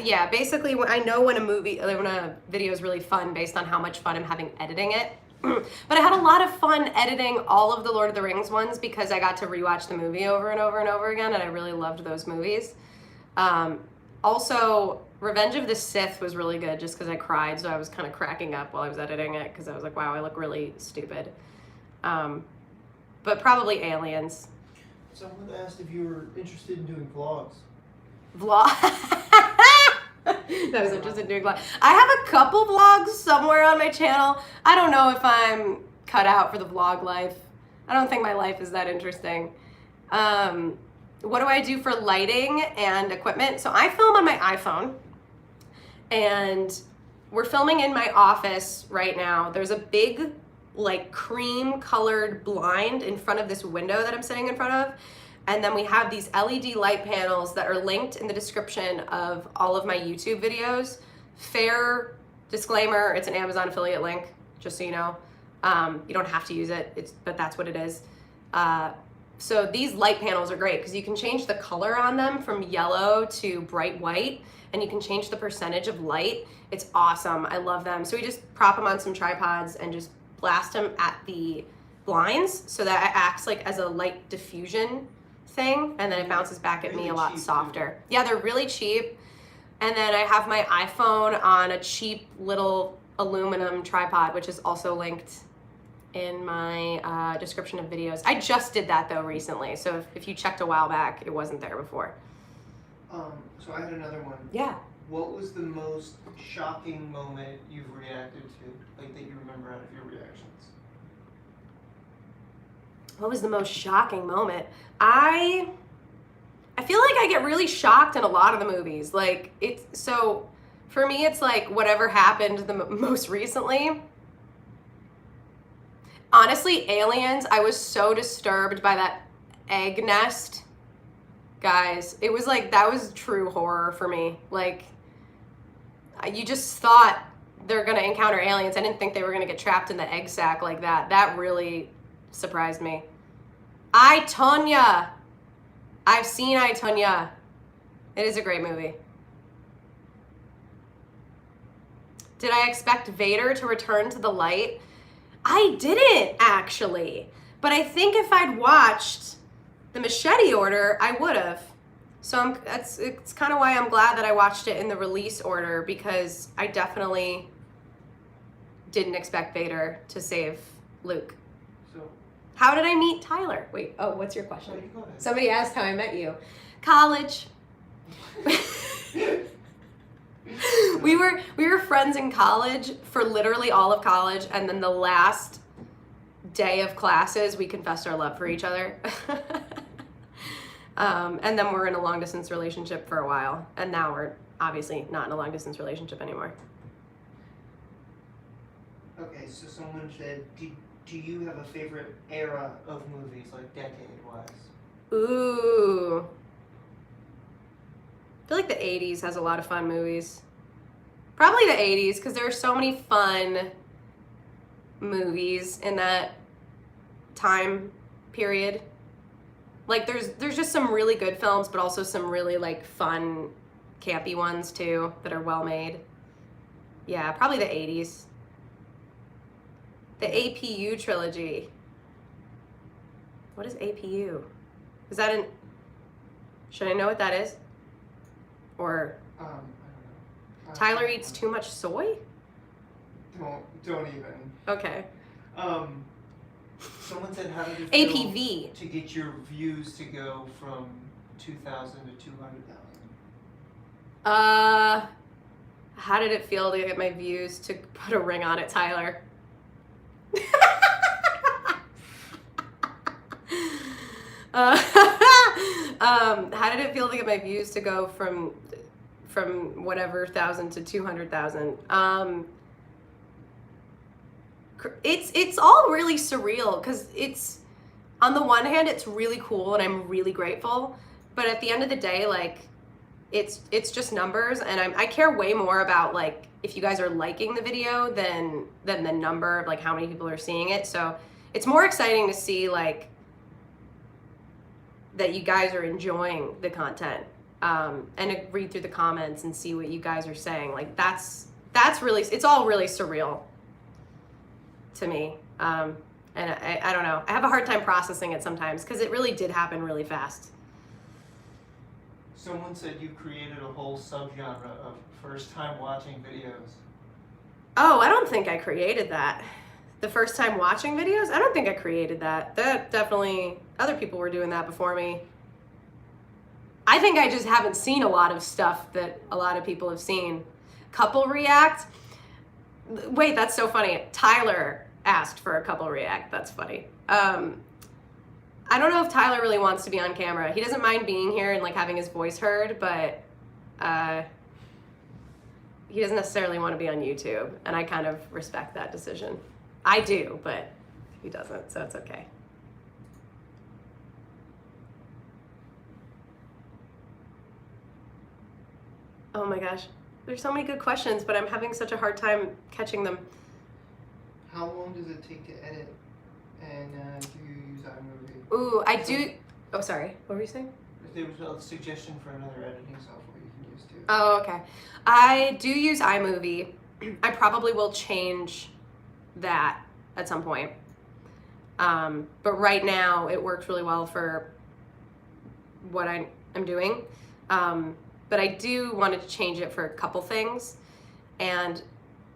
yeah, basically I know when a video is really fun based on how much fun I'm having editing it. But I had a lot of fun editing all of the Lord of the Rings ones because I got to rewatch the movie over and over and over again, and I really loved those movies. Also, Revenge of the Sith was really good just because I cried, so I was kind of cracking up while I was editing it because I was like, wow, I look really stupid. But probably Aliens. Someone asked if you were interested in doing vlogs. That was interested in doing vlogs. I have a couple vlogs somewhere on my channel. I don't know if I'm cut out for the vlog life. I don't think my life is that interesting. What do I do for lighting and equipment? So I film on my iPhone, and we're filming in my office right now. There's a big, like, cream colored blind in front of this window that I'm sitting in front of. And then we have these LED light panels that are linked in the description of all of my YouTube videos. Fair disclaimer, it's an Amazon affiliate link, just so you know. You don't have to use it, but that's what it is. So these light panels are great because you can change the color on them from yellow to bright white, and you can change the percentage of light. It's awesome. I love them. So we just prop them on some tripods and just blast them at the blinds so that it acts like as a light diffusion thing, and then it bounces back at me a lot softer. Yeah, they're really cheap. And then I have my iPhone on a cheap little aluminum tripod, which is also linked in my description of videos. I just did that though recently, so if you checked a while back, it wasn't there before. So I had another one. Yeah. What was the most shocking moment you've reacted to, like that you remember out of your reactions? What was the most shocking moment? I feel like I get really shocked in a lot of the movies. Like, so for me, it's like whatever happened the most recently. Honestly, Aliens, I was so disturbed by that egg nest. Guys, it was like, that was true horror for me. Like, you just thought they're gonna encounter aliens. I didn't think they were gonna get trapped in the egg sack like that. That really surprised me. I, Tonya. I've seen I, Tonya. It is a great movie. Did I expect Vader to return to the light? I didn't, actually. But I think if I'd watched the Machete order, I would have. So it's kind of why I'm glad that I watched it in the release order, because I definitely didn't expect Vader to save Luke. So, how did I meet Tyler? Wait, oh, what's your question? you go ahead. Somebody asked how I met you. College. We were friends in college for literally all of college, and then the last day of classes, we confessed our love for each other. And then we're in a long distance relationship for a while, and now we're obviously not in a long distance relationship anymore. Okay, so someone said, do you have a favorite era of movies, like decade-wise? Ooh. I feel like the 80s has a lot of fun movies. Probably the 80s, because there are so many fun movies in that time period. Like there's just some really good films, but also some really like fun, campy ones too that are well made. Yeah, probably the 80s. The APU trilogy. What is APU? Is that an... Should I know what that is? Or I don't know. Tyler eats too much soy? Don't even. Okay. Someone said, how did it feel APV. to get your views to go from 2,000 to 200,000? How did it feel to get my views to put a ring on it, Tyler? How did it feel to get my views to go from whatever 1,000 to 200,000? It's all really surreal because it's, on the one hand, it's really cool and I'm really grateful, but at the end of the day, like, it's just numbers, and I care way more about like if you guys are liking the video than the number of like how many people are seeing it. So it's more exciting to see like that you guys are enjoying the content, and to read through the comments and see what you guys are saying. Like that's really, it's all really surreal to me. And I don't know, I have a hard time processing it sometimes because it really did happen really fast. Someone said you created a whole subgenre of first-time watching videos. Oh, I don't think I created that. The first time watching videos? I don't think I created that. That definitely, other people were doing that before me. I think I just haven't seen a lot of stuff that a lot of people have seen. Couple react? Wait, that's so funny. Tyler asked for a couple react. That's funny. I don't know if Tyler really wants to be on camera. He doesn't mind being here and like having his voice heard, but he doesn't necessarily want to be on YouTube, and I kind of respect that decision. I do, but he doesn't, so it's okay. Oh my gosh, there's so many good questions, but I'm having such a hard time catching them. How long does it take to edit? And do you use iMovie? Ooh, I do. Oh, sorry. What were you saying? There was a suggestion for another editing software you can use too. Oh, okay. I do use iMovie. I probably will change that at some point. But right now it works really well for what I'm doing. But I do want to change it for a couple things. And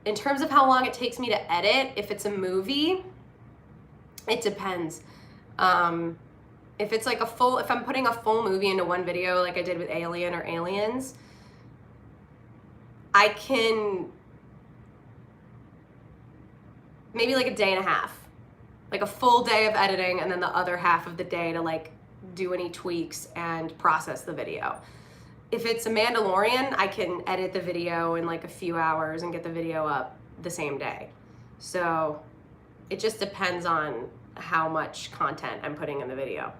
in terms of how long it takes me to edit, if it's a movie, it depends. If it's like if I'm putting a full movie into one video like I did with Alien or Aliens, I can maybe like a day and a half, like a full day of editing, and then the other half of the day to like do any tweaks and process the video. If it's a Mandalorian, I can edit the video in like a few hours and get the video up the same day. So it just depends on how much content I'm putting in the video.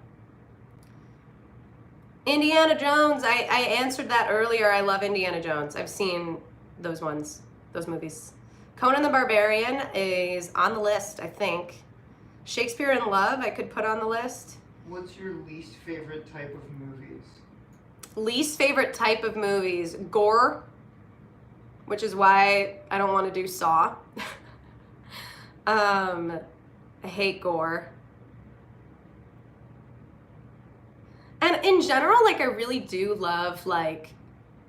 Indiana Jones, I answered that earlier. I love Indiana Jones. I've seen those ones, those movies. Conan the Barbarian is on the list, I think. Shakespeare in Love, I could put on the list. What's your least favorite type of movies? Least favorite type of movies, gore, which is why I don't want to do Saw. I hate gore. And in general, like I really do love like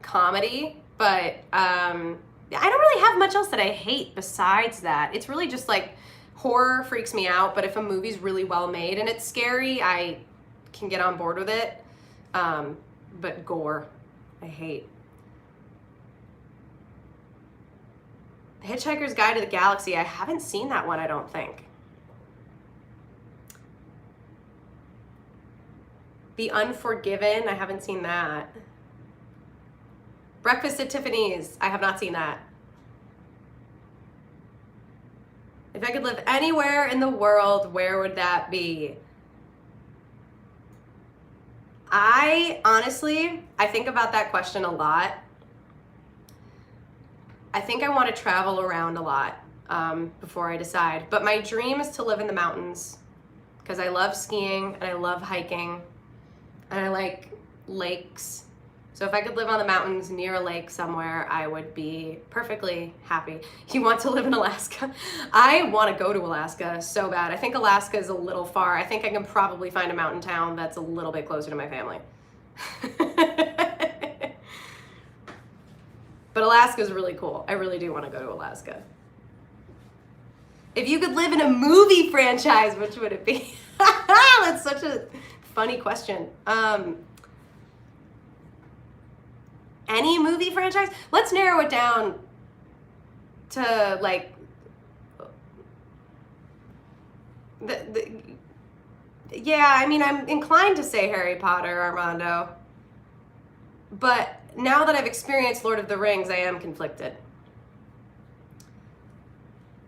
comedy, but I don't really have much else that I hate besides that. It's really just like horror freaks me out, but if a movie's really well made and it's scary, I can get on board with it. But gore, I hate. The Hitchhiker's Guide to the Galaxy, I haven't seen that one, I don't think. The Unforgiven, I haven't seen that. Breakfast at Tiffany's, I have not seen that. If I could live anywhere in the world, where would that be? Honestly, I think about that question a lot. I think I want to travel around a lot before I decide. But my dream is to live in the mountains. because I love skiing and I love hiking and I like lakes. So if I could live on the mountains near a lake somewhere, I would be perfectly happy. You want to live in Alaska? I want to go to Alaska so bad. I think Alaska is a little far. I think I can probably find a mountain town that's a little bit closer to my family. But Alaska is really cool. I really do want to go to Alaska. If you could live in a movie franchise, which would it be? That's such a funny question. Any movie franchise? Let's narrow it down to like yeah, I mean, I'm inclined to say Harry Potter, Armando. But now that I've experienced Lord of the Rings, I am conflicted.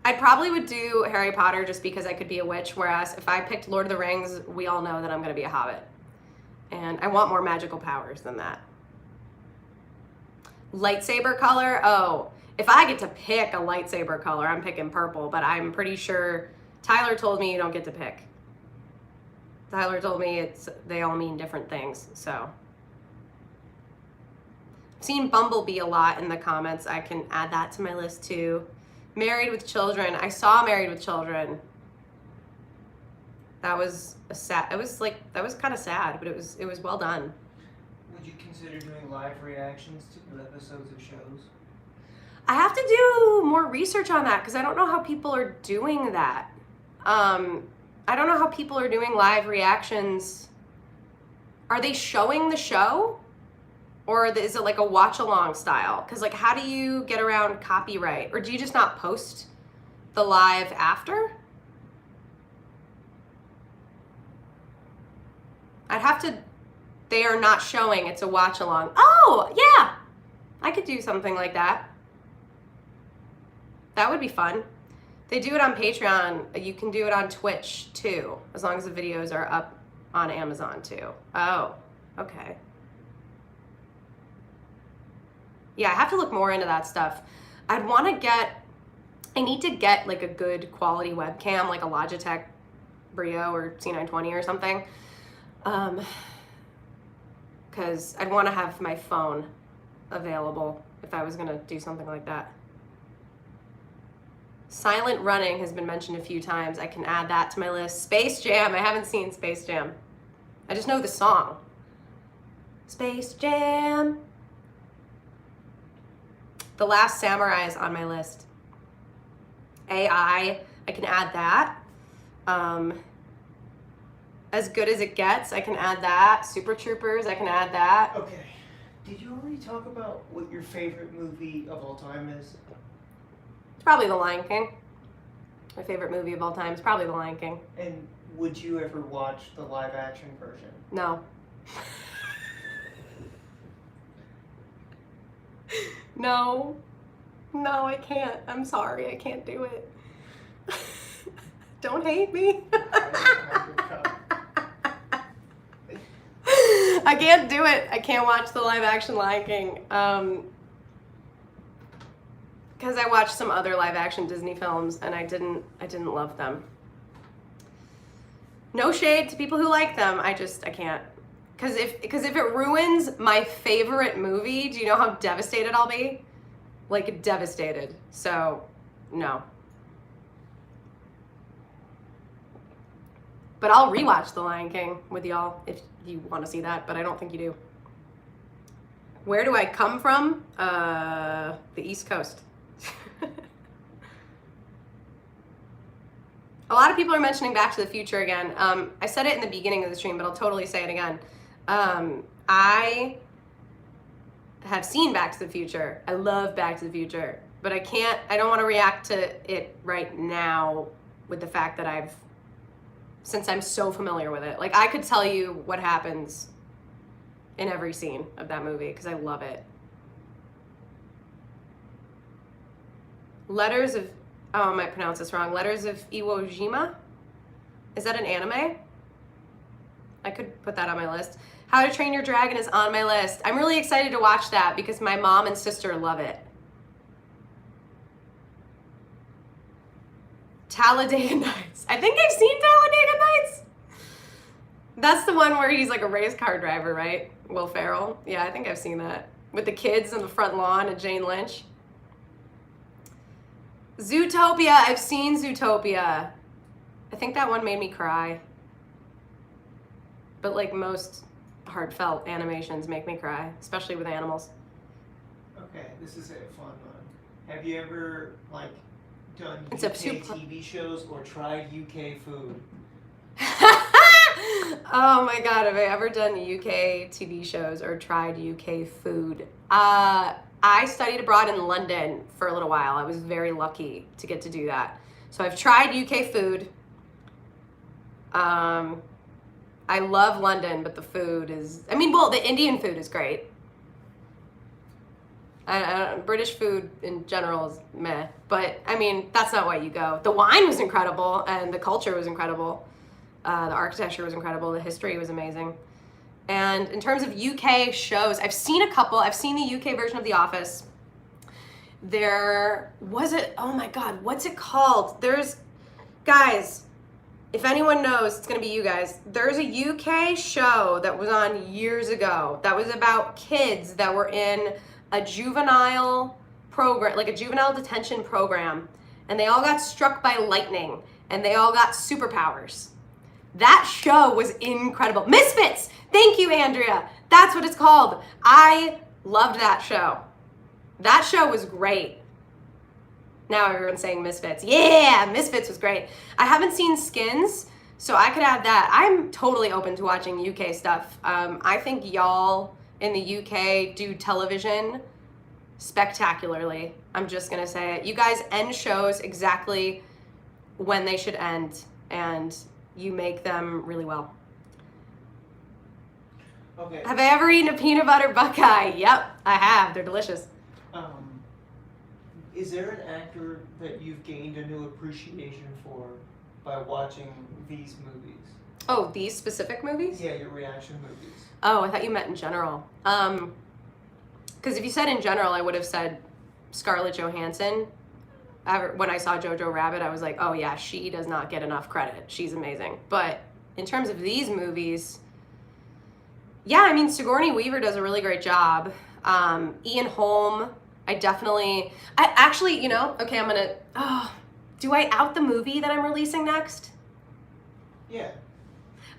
I probably would do Harry Potter just because I could be a witch, whereas if I picked Lord of the Rings, we all know that I'm going to be a hobbit. And I want more magical powers than that. Lightsaber color? Oh, if I get to pick a lightsaber color, I'm picking purple, but I'm pretty sure Tyler told me you don't get to pick. Tyler told me they all mean different things, so. I've seen Bumblebee a lot in the comments. I can add that to my list too. Married with Children. I saw Married with Children. That was that was kind of sad, but it was well done. Would you consider doing live reactions to new episodes of shows? I have to do more research on that because I don't know how people are doing that. I don't know how people are doing live reactions. Are they showing the show? Or is it like a watch-along style? Because like, how do you get around copyright? Or do you just not post the live after? I'd have to, they are not showing, it's a watch-along. Oh, yeah, I could do something like that. That would be fun. They do it on Patreon. You can do it on Twitch too, as long as the videos are up on Amazon too. Oh, okay. Yeah, I have to look more into that stuff. I need to get like a good quality webcam, like a Logitech Brio or C920 or something. Because I'd want to have my phone available if I was gonna do something like that. Silent Running has been mentioned a few times. I can add that to my list. Space Jam, I haven't seen Space Jam. I just know the song. Space Jam. The Last Samurai is on my list. AI, I can add that. As Good as It Gets, I can add that. Super Troopers, I can add that. Okay. Did you already talk about what your favorite movie of all time is? It's probably The Lion King. My favorite movie of all time is probably The Lion King. And would you ever watch the live action version? No. No, I can't. I'm sorry, I can't do it. Don't hate me. I can't do it. I can't watch the live action Lion King. Because I watched some other live action Disney films and I didn't love them. No shade to people who like them. I can't. Because if it ruins my favorite movie, do you know how devastated I'll be? Like, devastated. So, no. But I'll rewatch The Lion King with y'all if you want to see that, but I don't think you do. Where do I come from? The East Coast. A lot of people are mentioning Back to the Future again. I said it in the beginning of the stream, but I'll totally say it again. I have seen Back to the Future. I love Back to the Future, but I don't want to react to it right now with the fact that since I'm so familiar with it. Like, I could tell you what happens in every scene of that movie because I love it. Letters of, oh, I might pronounce this wrong. Letters of Iwo Jima? Is that an anime? I could put that on my list. How to Train Your Dragon is on my list. I'm really excited to watch that because my mom and sister love it. Talladega Nights. I think I've seen Talladega Nights. That's the one where he's like a race car driver, right? Will Ferrell. Yeah, I think I've seen that. With the kids on the front lawn and Jane Lynch. Zootopia. I've seen Zootopia. I think that one made me cry. But like most heartfelt animations make me cry, especially with animals. Okay, this is a fun one. Have you ever like done It's a UK TV shows or tried UK food? Oh my god, have I ever done UK TV shows or tried UK food? I studied abroad in London for a little while. I was very lucky to get to do that. So I've tried UK food. I love London, but the food is, I mean, well, the Indian food is great. British food in general is meh, but I mean, that's not why you go. The wine was incredible, and the culture was incredible. The architecture was incredible. The history was amazing. And in terms of UK shows, I've seen a couple. I've seen the UK version of The Office. There was it. Oh my God, what's it called? There's, guys, if anyone knows, it's gonna be you guys. There's a UK show that was on years ago that was about kids that were in a juvenile program, like a juvenile detention program, and they all got struck by lightning and they all got superpowers. That show was incredible. Misfits! Thank you, Andrea. That's what it's called. I loved that show. That show was great. Now everyone's saying Misfits. Yeah, Misfits was great. I haven't seen Skins, so I could add that. I'm totally open to watching UK stuff. I think y'all in the UK do television spectacularly. I'm just gonna say it. You guys end shows exactly when they should end, and you make them really well. Okay. Have I ever eaten a peanut butter buckeye? Yep, I have. They're delicious. Is there an actor that you've gained a new appreciation for by watching these movies? Oh, these specific movies? Yeah, your reaction movies. Oh, I thought you meant in general. Because if you said in general, I would have said Scarlett Johansson. When I saw Jojo Rabbit, I was like, oh yeah, she does not get enough credit. She's amazing. But in terms of these movies, yeah, I mean, Sigourney Weaver does a really great job. Ian Holm, I actually, you know, okay, do I out the movie that I'm releasing next? Yeah.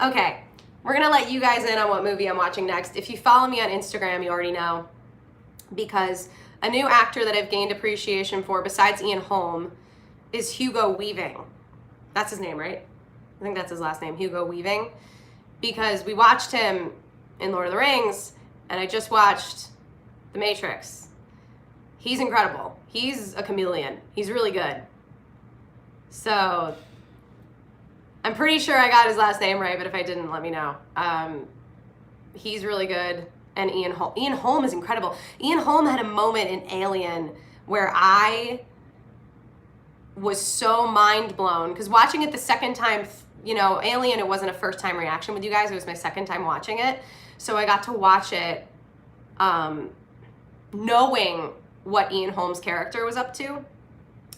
Okay, we're gonna let you guys in on what movie I'm watching next. If you follow me on Instagram, you already know, because a new actor that I've gained appreciation for besides Ian Holm is Hugo Weaving. That's his name, right? I think that's his last name, Hugo Weaving, because we watched him in Lord of the Rings, and I just watched The Matrix. He's incredible. He's a chameleon. He's really good. So I'm pretty sure I got his last name right, but if I didn't, let me know. He's really good. And Ian Holm is incredible. Ian Holm had a moment in Alien where I was so mind blown, because watching it the second time, you know, Alien, it wasn't a first time reaction with you guys. It was my second time watching it. So I got to watch it knowing what Ian Holm's character was up to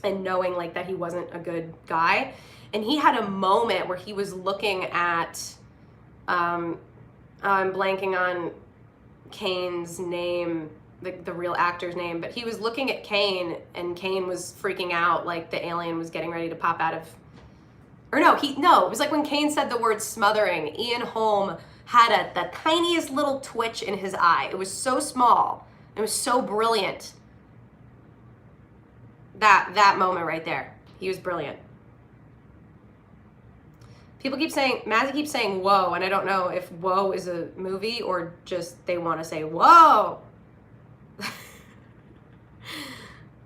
and knowing like that he wasn't a good guy. And he had a moment where he was looking at, I'm blanking on Kane's name, the real actor's name, but he was looking at Kane, and Kane was freaking out like the alien was getting ready to pop out of, or no, it was like when Kane said the word smothering, Ian Holm had the tiniest little twitch in his eye. It was so small. It was so brilliant. That moment right there. He was brilliant. People keep saying, Mazzy keeps saying whoa, and I don't know if whoa is a movie or just they want to say whoa.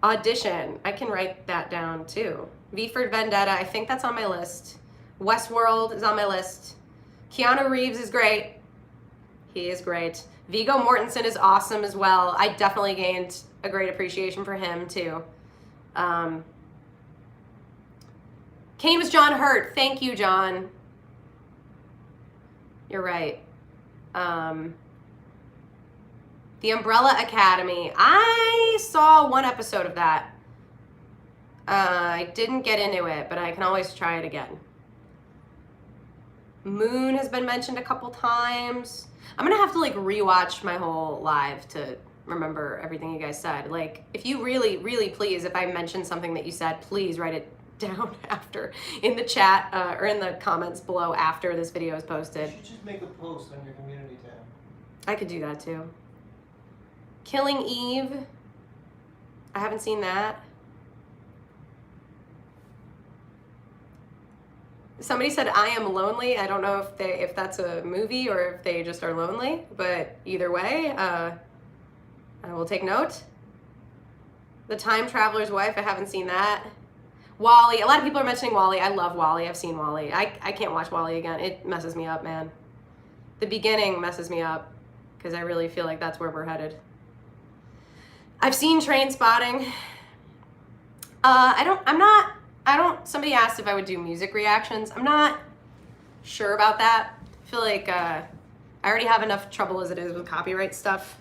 Audition. I can write that down too. V for Vendetta, I think that's on my list. Westworld is on my list. Keanu Reeves is great. He is great. Viggo Mortensen is awesome as well. I definitely gained a great appreciation for him too. Kane was John Hurt. Thank you, John. You're right. The Umbrella Academy. I saw one episode of that. I didn't get into it, but I can always try it again. Moon has been mentioned a couple times. I'm gonna have to like rewatch my whole live to remember everything you guys said. Like, if you really, really please, if I mentioned something that you said, please write it down after in the chat or in the comments below after this video is posted. You should just make a post on your community tab. I could do that too. Killing Eve. I haven't seen that. Somebody said I Am Lonely. I don't know if that's a movie or if they just are lonely, but either way, I will take note. The Time Traveler's Wife. I haven't seen that. WALL-E. A lot of people are mentioning WALL-E. I love WALL-E. I've seen WALL-E. I can't watch WALL-E again. It messes me up, man. The beginning messes me up because I really feel like that's where we're headed. I've seen Train Spotting. Somebody asked if I would do music reactions. I'm not sure about that. I feel like I already have enough trouble as it is with copyright stuff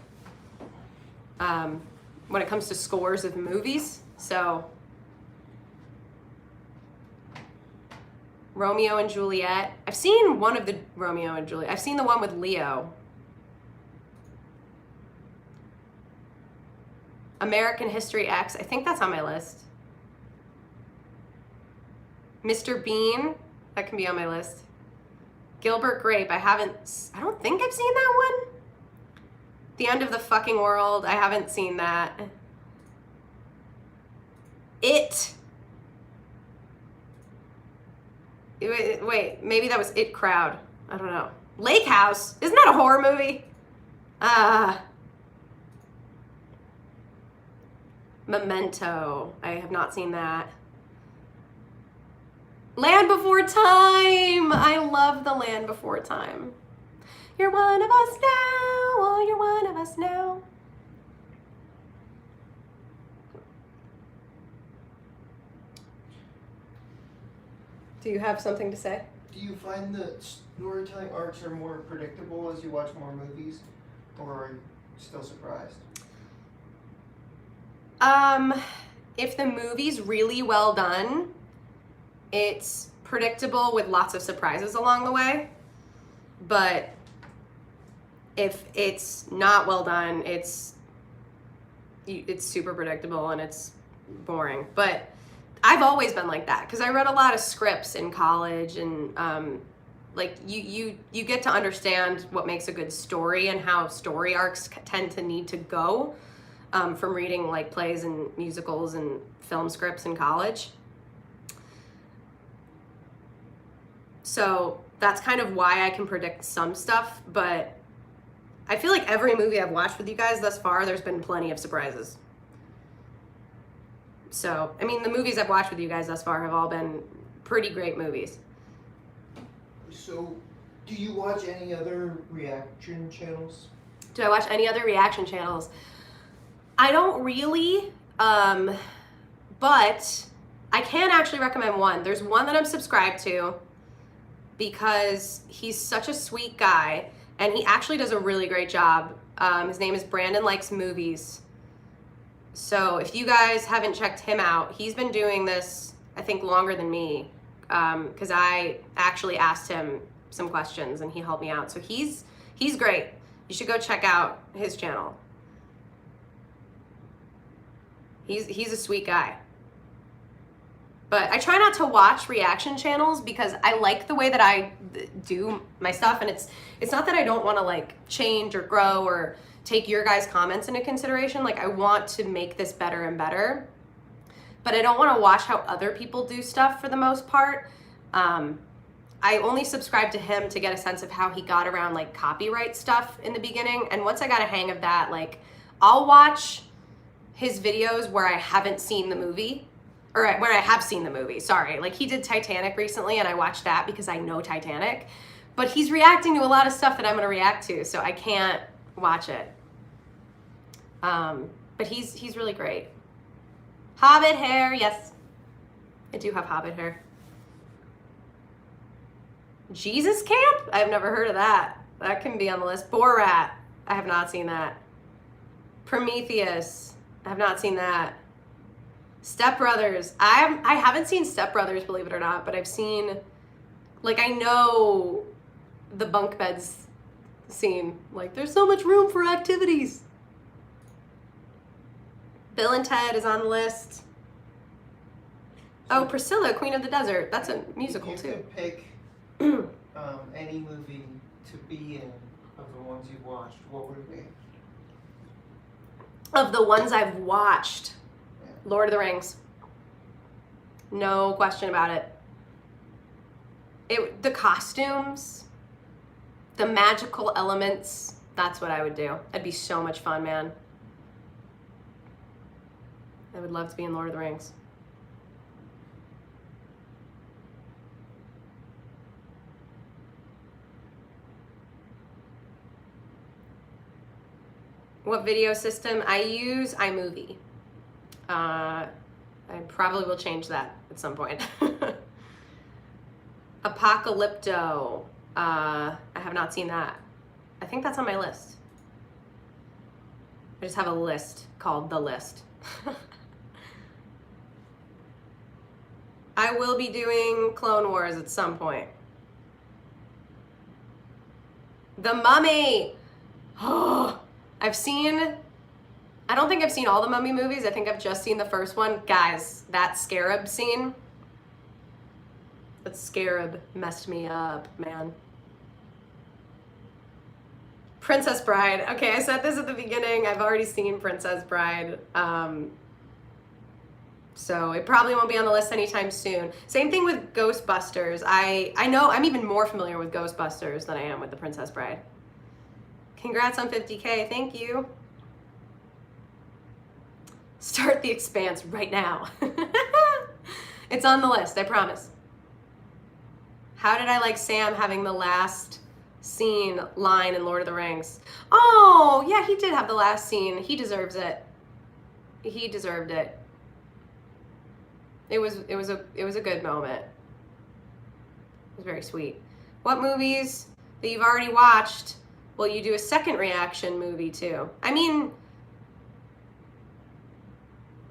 when it comes to scores of movies. So, Romeo and Juliet. I've seen one of the Romeo and Juliet. I've seen the one with Leo. American History X. I think that's on my list. Mr. Bean, that can be on my list. Gilbert Grape, I don't think I've seen that one. The End of the Fucking World, I haven't seen that. It. Wait, maybe that was It Crowd. I don't know. Lake House, isn't that a horror movie? Memento, I have not seen that. Land Before Time! I love the Land Before Time. You're one of us now, oh, you're one of us now. Do you have something to say? Do you find that storytelling arcs are more predictable as you watch more movies, or are you still surprised? If the movie's really well done, it's predictable with lots of surprises along the way. But if it's not well done, it's super predictable and it's boring. But I've always been like that because I read a lot of scripts in college, and like you get to understand what makes a good story and how story arcs tend to need to go from reading like plays and musicals and film scripts in college. So that's kind of why I can predict some stuff, but I feel like every movie I've watched with you guys thus far, there's been plenty of surprises. So, I mean, the movies I've watched with you guys thus far have all been pretty great movies. So, do you watch any other reaction channels? Do I watch any other reaction channels? I don't really, but I can actually recommend one. There's one that I'm subscribed to because he's such a sweet guy, and he actually does a really great job. His name is Brandon Likes Movies. So if you guys haven't checked him out, he's been doing this, I think, longer than me, because I actually asked him some questions and he helped me out. So he's great. You should go check out his channel. He's a sweet guy. But I try not to watch reaction channels because I like the way that I do my stuff, and it's not that I don't want to like change or grow or take your guys' comments into consideration. Like, I want to make this better and better, but I don't want to watch how other people do stuff for the most part. I only subscribed to him to get a sense of how he got around like copyright stuff in the beginning, and once I got a hang of that, like, I'll watch his videos where I haven't seen the movie, or where I have seen the movie, sorry. Like, he did Titanic recently, and I watched that because I know Titanic, but he's reacting to a lot of stuff that I'm gonna react to, so I can't watch it. But he's really great. Hobbit hair, yes. I do have Hobbit hair. Jesus Camp? I've never heard of that. That can be on the list. Borat, I have not seen that. Prometheus, I have not seen that. Step Brothers, I haven't seen Step Brothers, believe it or not, but I've seen, like, I know the bunk beds scene. Like, there's so much room for activities. Bill and Ted is on the list. Oh, Priscilla, Queen of the Desert. That's a musical, if too. you could pick any movie to be in of the ones you've watched, what would it be? Of the ones I've watched, Yeah. Lord of the Rings. No question about it. The costumes, the magical elements, that's what I would do. That'd be so much fun, man. I would love to be in Lord of the Rings. What video system? I use iMovie. I probably will change that at some point. Apocalypto. I have not seen that. I think that's on my list. I just have a list called The List. I will be doing Clone Wars at some point. The Mummy! Oh, I don't think I've seen all the Mummy movies. I think I've just seen the first one. Guys, that scarab scene, that scarab messed me up, man. Princess Bride. Okay, I said this at the beginning. I've already seen Princess Bride. So it probably won't be on the list anytime soon. Same thing with Ghostbusters. I know I'm even more familiar with Ghostbusters than I am with The Princess Bride. Congrats on 50K, thank you. Start The Expanse right now. It's on the list, I promise. How did I like Sam having the last scene line in Lord of the Rings? Oh, yeah, he did have the last scene. He deserves it. He deserved it. It was a good moment. It was very sweet. What movies that you've already watched will you do a second reaction movie to? I mean,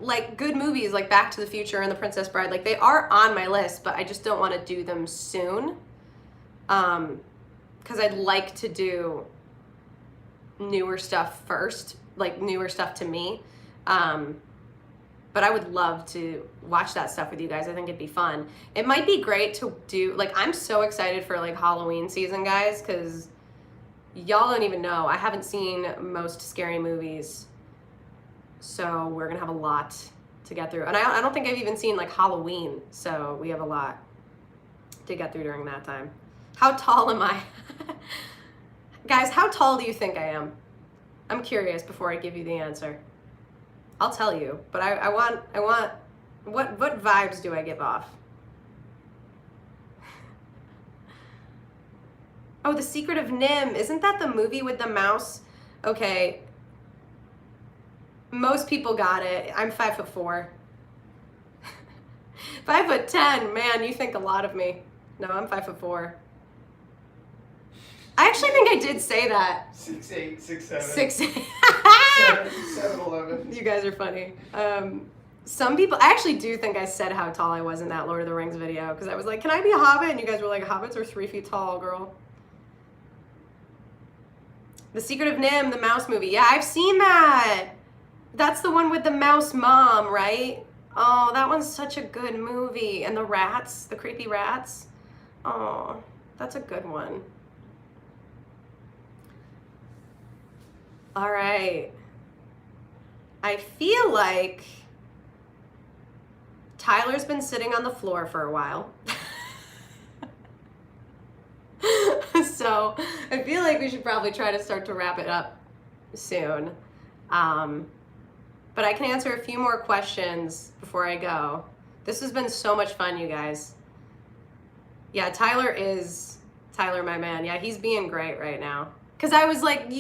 like good movies like Back to the Future and The Princess Bride, like they are on my list, but I just don't want to do them soon. Because I'd like to do newer stuff first, like newer stuff to me. But I would love to watch that stuff with you guys. I think it'd be fun. It might be great to do, like, I'm so excited for like Halloween season, guys, because y'all don't even know. I haven't seen most scary movies. So we're gonna have a lot to get through. And I don't think I've even seen like Halloween. So we have a lot to get through during that time. How tall am I? Guys, how tall do you think I am? I'm curious before I give you the answer. I'll tell you, but I want, what vibes do I give off? Oh, The Secret of Nim. Isn't that the movie with the mouse? Okay. Most people got it. I'm 5'4". 5'10", man, you think a lot of me. No, I'm 5'4". I actually think I did say that. 6'8", 6'7". 6'8". 7'11". You guys are funny. Some people, I actually do think I said how tall I was in that Lord of the Rings video, because I was like, can I be a hobbit? And you guys were like, hobbits are 3 feet tall, girl. The Secret of Nim, the mouse movie. Yeah, I've seen that. That's the one with the mouse mom, right? Oh, that one's such a good movie. And the rats, the creepy rats. Oh, that's a good one. All right. I feel like Tyler's been sitting on the floor for a while. So I feel like we should probably try to start to wrap it up soon. But I can answer a few more questions before I go. This has been so much fun, you guys. Yeah, Tyler, my man. Yeah, he's being great right now. Because I was like,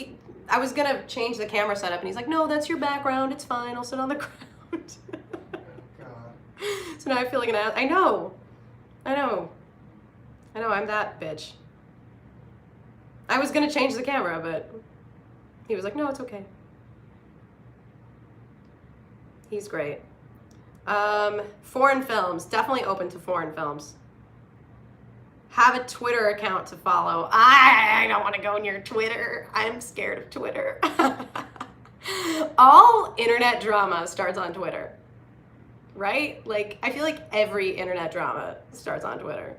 I was going to change the camera setup, and he's like, no, that's your background. It's fine. I'll sit on the ground. God. So now I feel like an ass. I know, I'm that bitch. I was going to change the camera, but he was like, no, it's okay. He's great. Foreign films. Definitely open to foreign films. have a Twitter account to follow. I don't want to go near Twitter. I'm scared of Twitter. All internet drama starts on Twitter, right? Like, I feel like every internet drama starts on Twitter.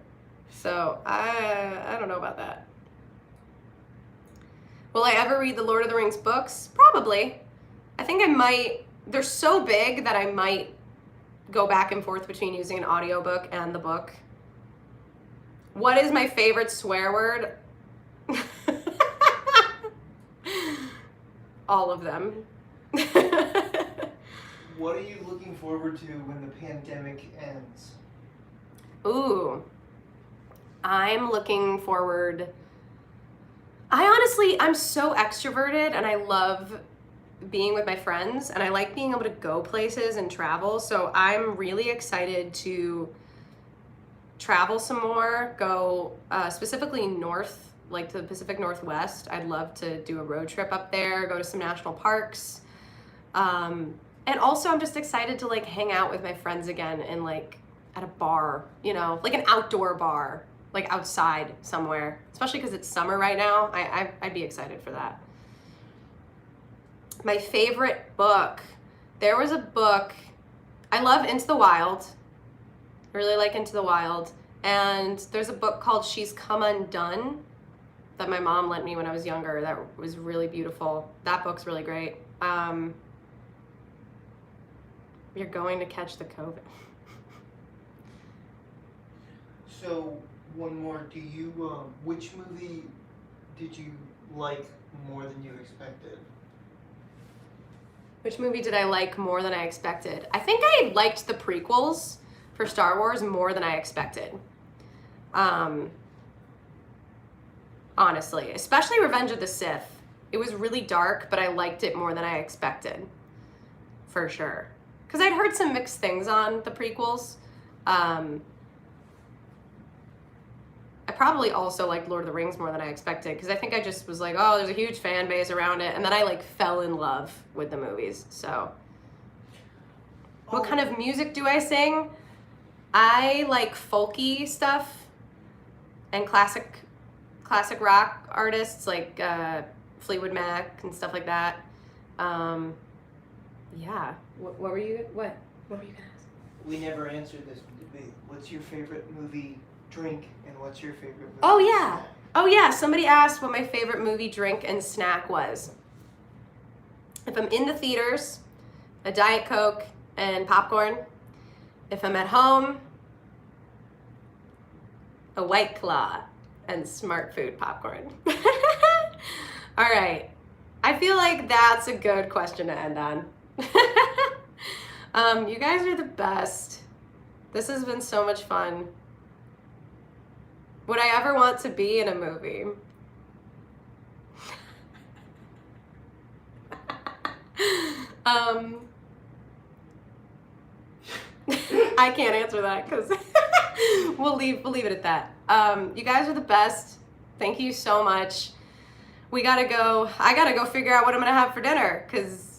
So I don't know about that. Will I ever read the Lord of the Rings books? Probably. I think I might. They're so big that I might go back and forth between using an audiobook and the book. What is my favorite swear word? All of them. What are you looking forward to when the pandemic ends? Ooh. I'm looking forward. I'm so extroverted and I love being with my friends and I like being able to go places and travel. So I'm really excited to travel some more, go specifically north, like to the Pacific Northwest. I'd love to do a road trip up there, go to some national parks. And also I'm just excited to like hang out with my friends again and like at a bar, you know, like an outdoor bar, like outside somewhere, especially because it's summer right now. I'd be excited for that. My favorite book. There was a book, I love Into the Wild. I really like Into the Wild. And there's a book called She's Come Undone that my mom lent me when I was younger. That was really beautiful. That book's really great. You're going to catch the COVID. So, one more. Do you, which movie did you like more than you expected? Which movie did I like more than I expected? I think I liked the prequels for Star Wars more than I expected. Honestly, especially Revenge of the Sith. It was really dark, but I liked it more than I expected, for sure. Because I'd heard some mixed things on the prequels. I probably also liked Lord of the Rings more than I expected, because I think I just was like, oh, there's a huge fan base around it, and then I like fell in love with the movies. So, what kind of music do I sing? I like folky stuff and classic rock artists like Fleetwood Mac and stuff like that. Yeah. What were you gonna ask? We never answered this debate. What's your favorite movie drink and what's your favorite movie Oh yeah. snack? Oh yeah, somebody asked what my favorite movie drink and snack was. If I'm in the theaters, a Diet Coke and popcorn. If I'm at home, a White Claw and Smart Food popcorn. All right. I feel like that's a good question to end on. You guys are the best. This has been so much fun. Would I ever want to be in a movie? I can't answer that because we'll leave it at that. You guys are the best. Thank you so much. I gotta go figure out what I'm gonna have for dinner because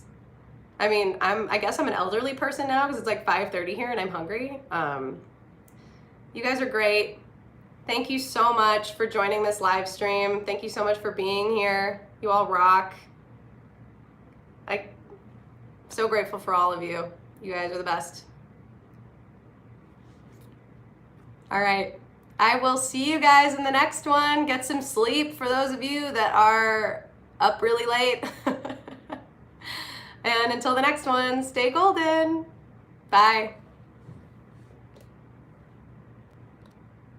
I guess I'm an elderly person now because it's like 5:30 here and I'm hungry. You guys are great. Thank you so much for joining this live stream. Thank you so much for being here. You all rock. I'm so grateful for all of you. You guys are the best. All right. I will see you guys in the next one. Get some sleep for those of you that are up really late. And until the next one, stay golden. Bye.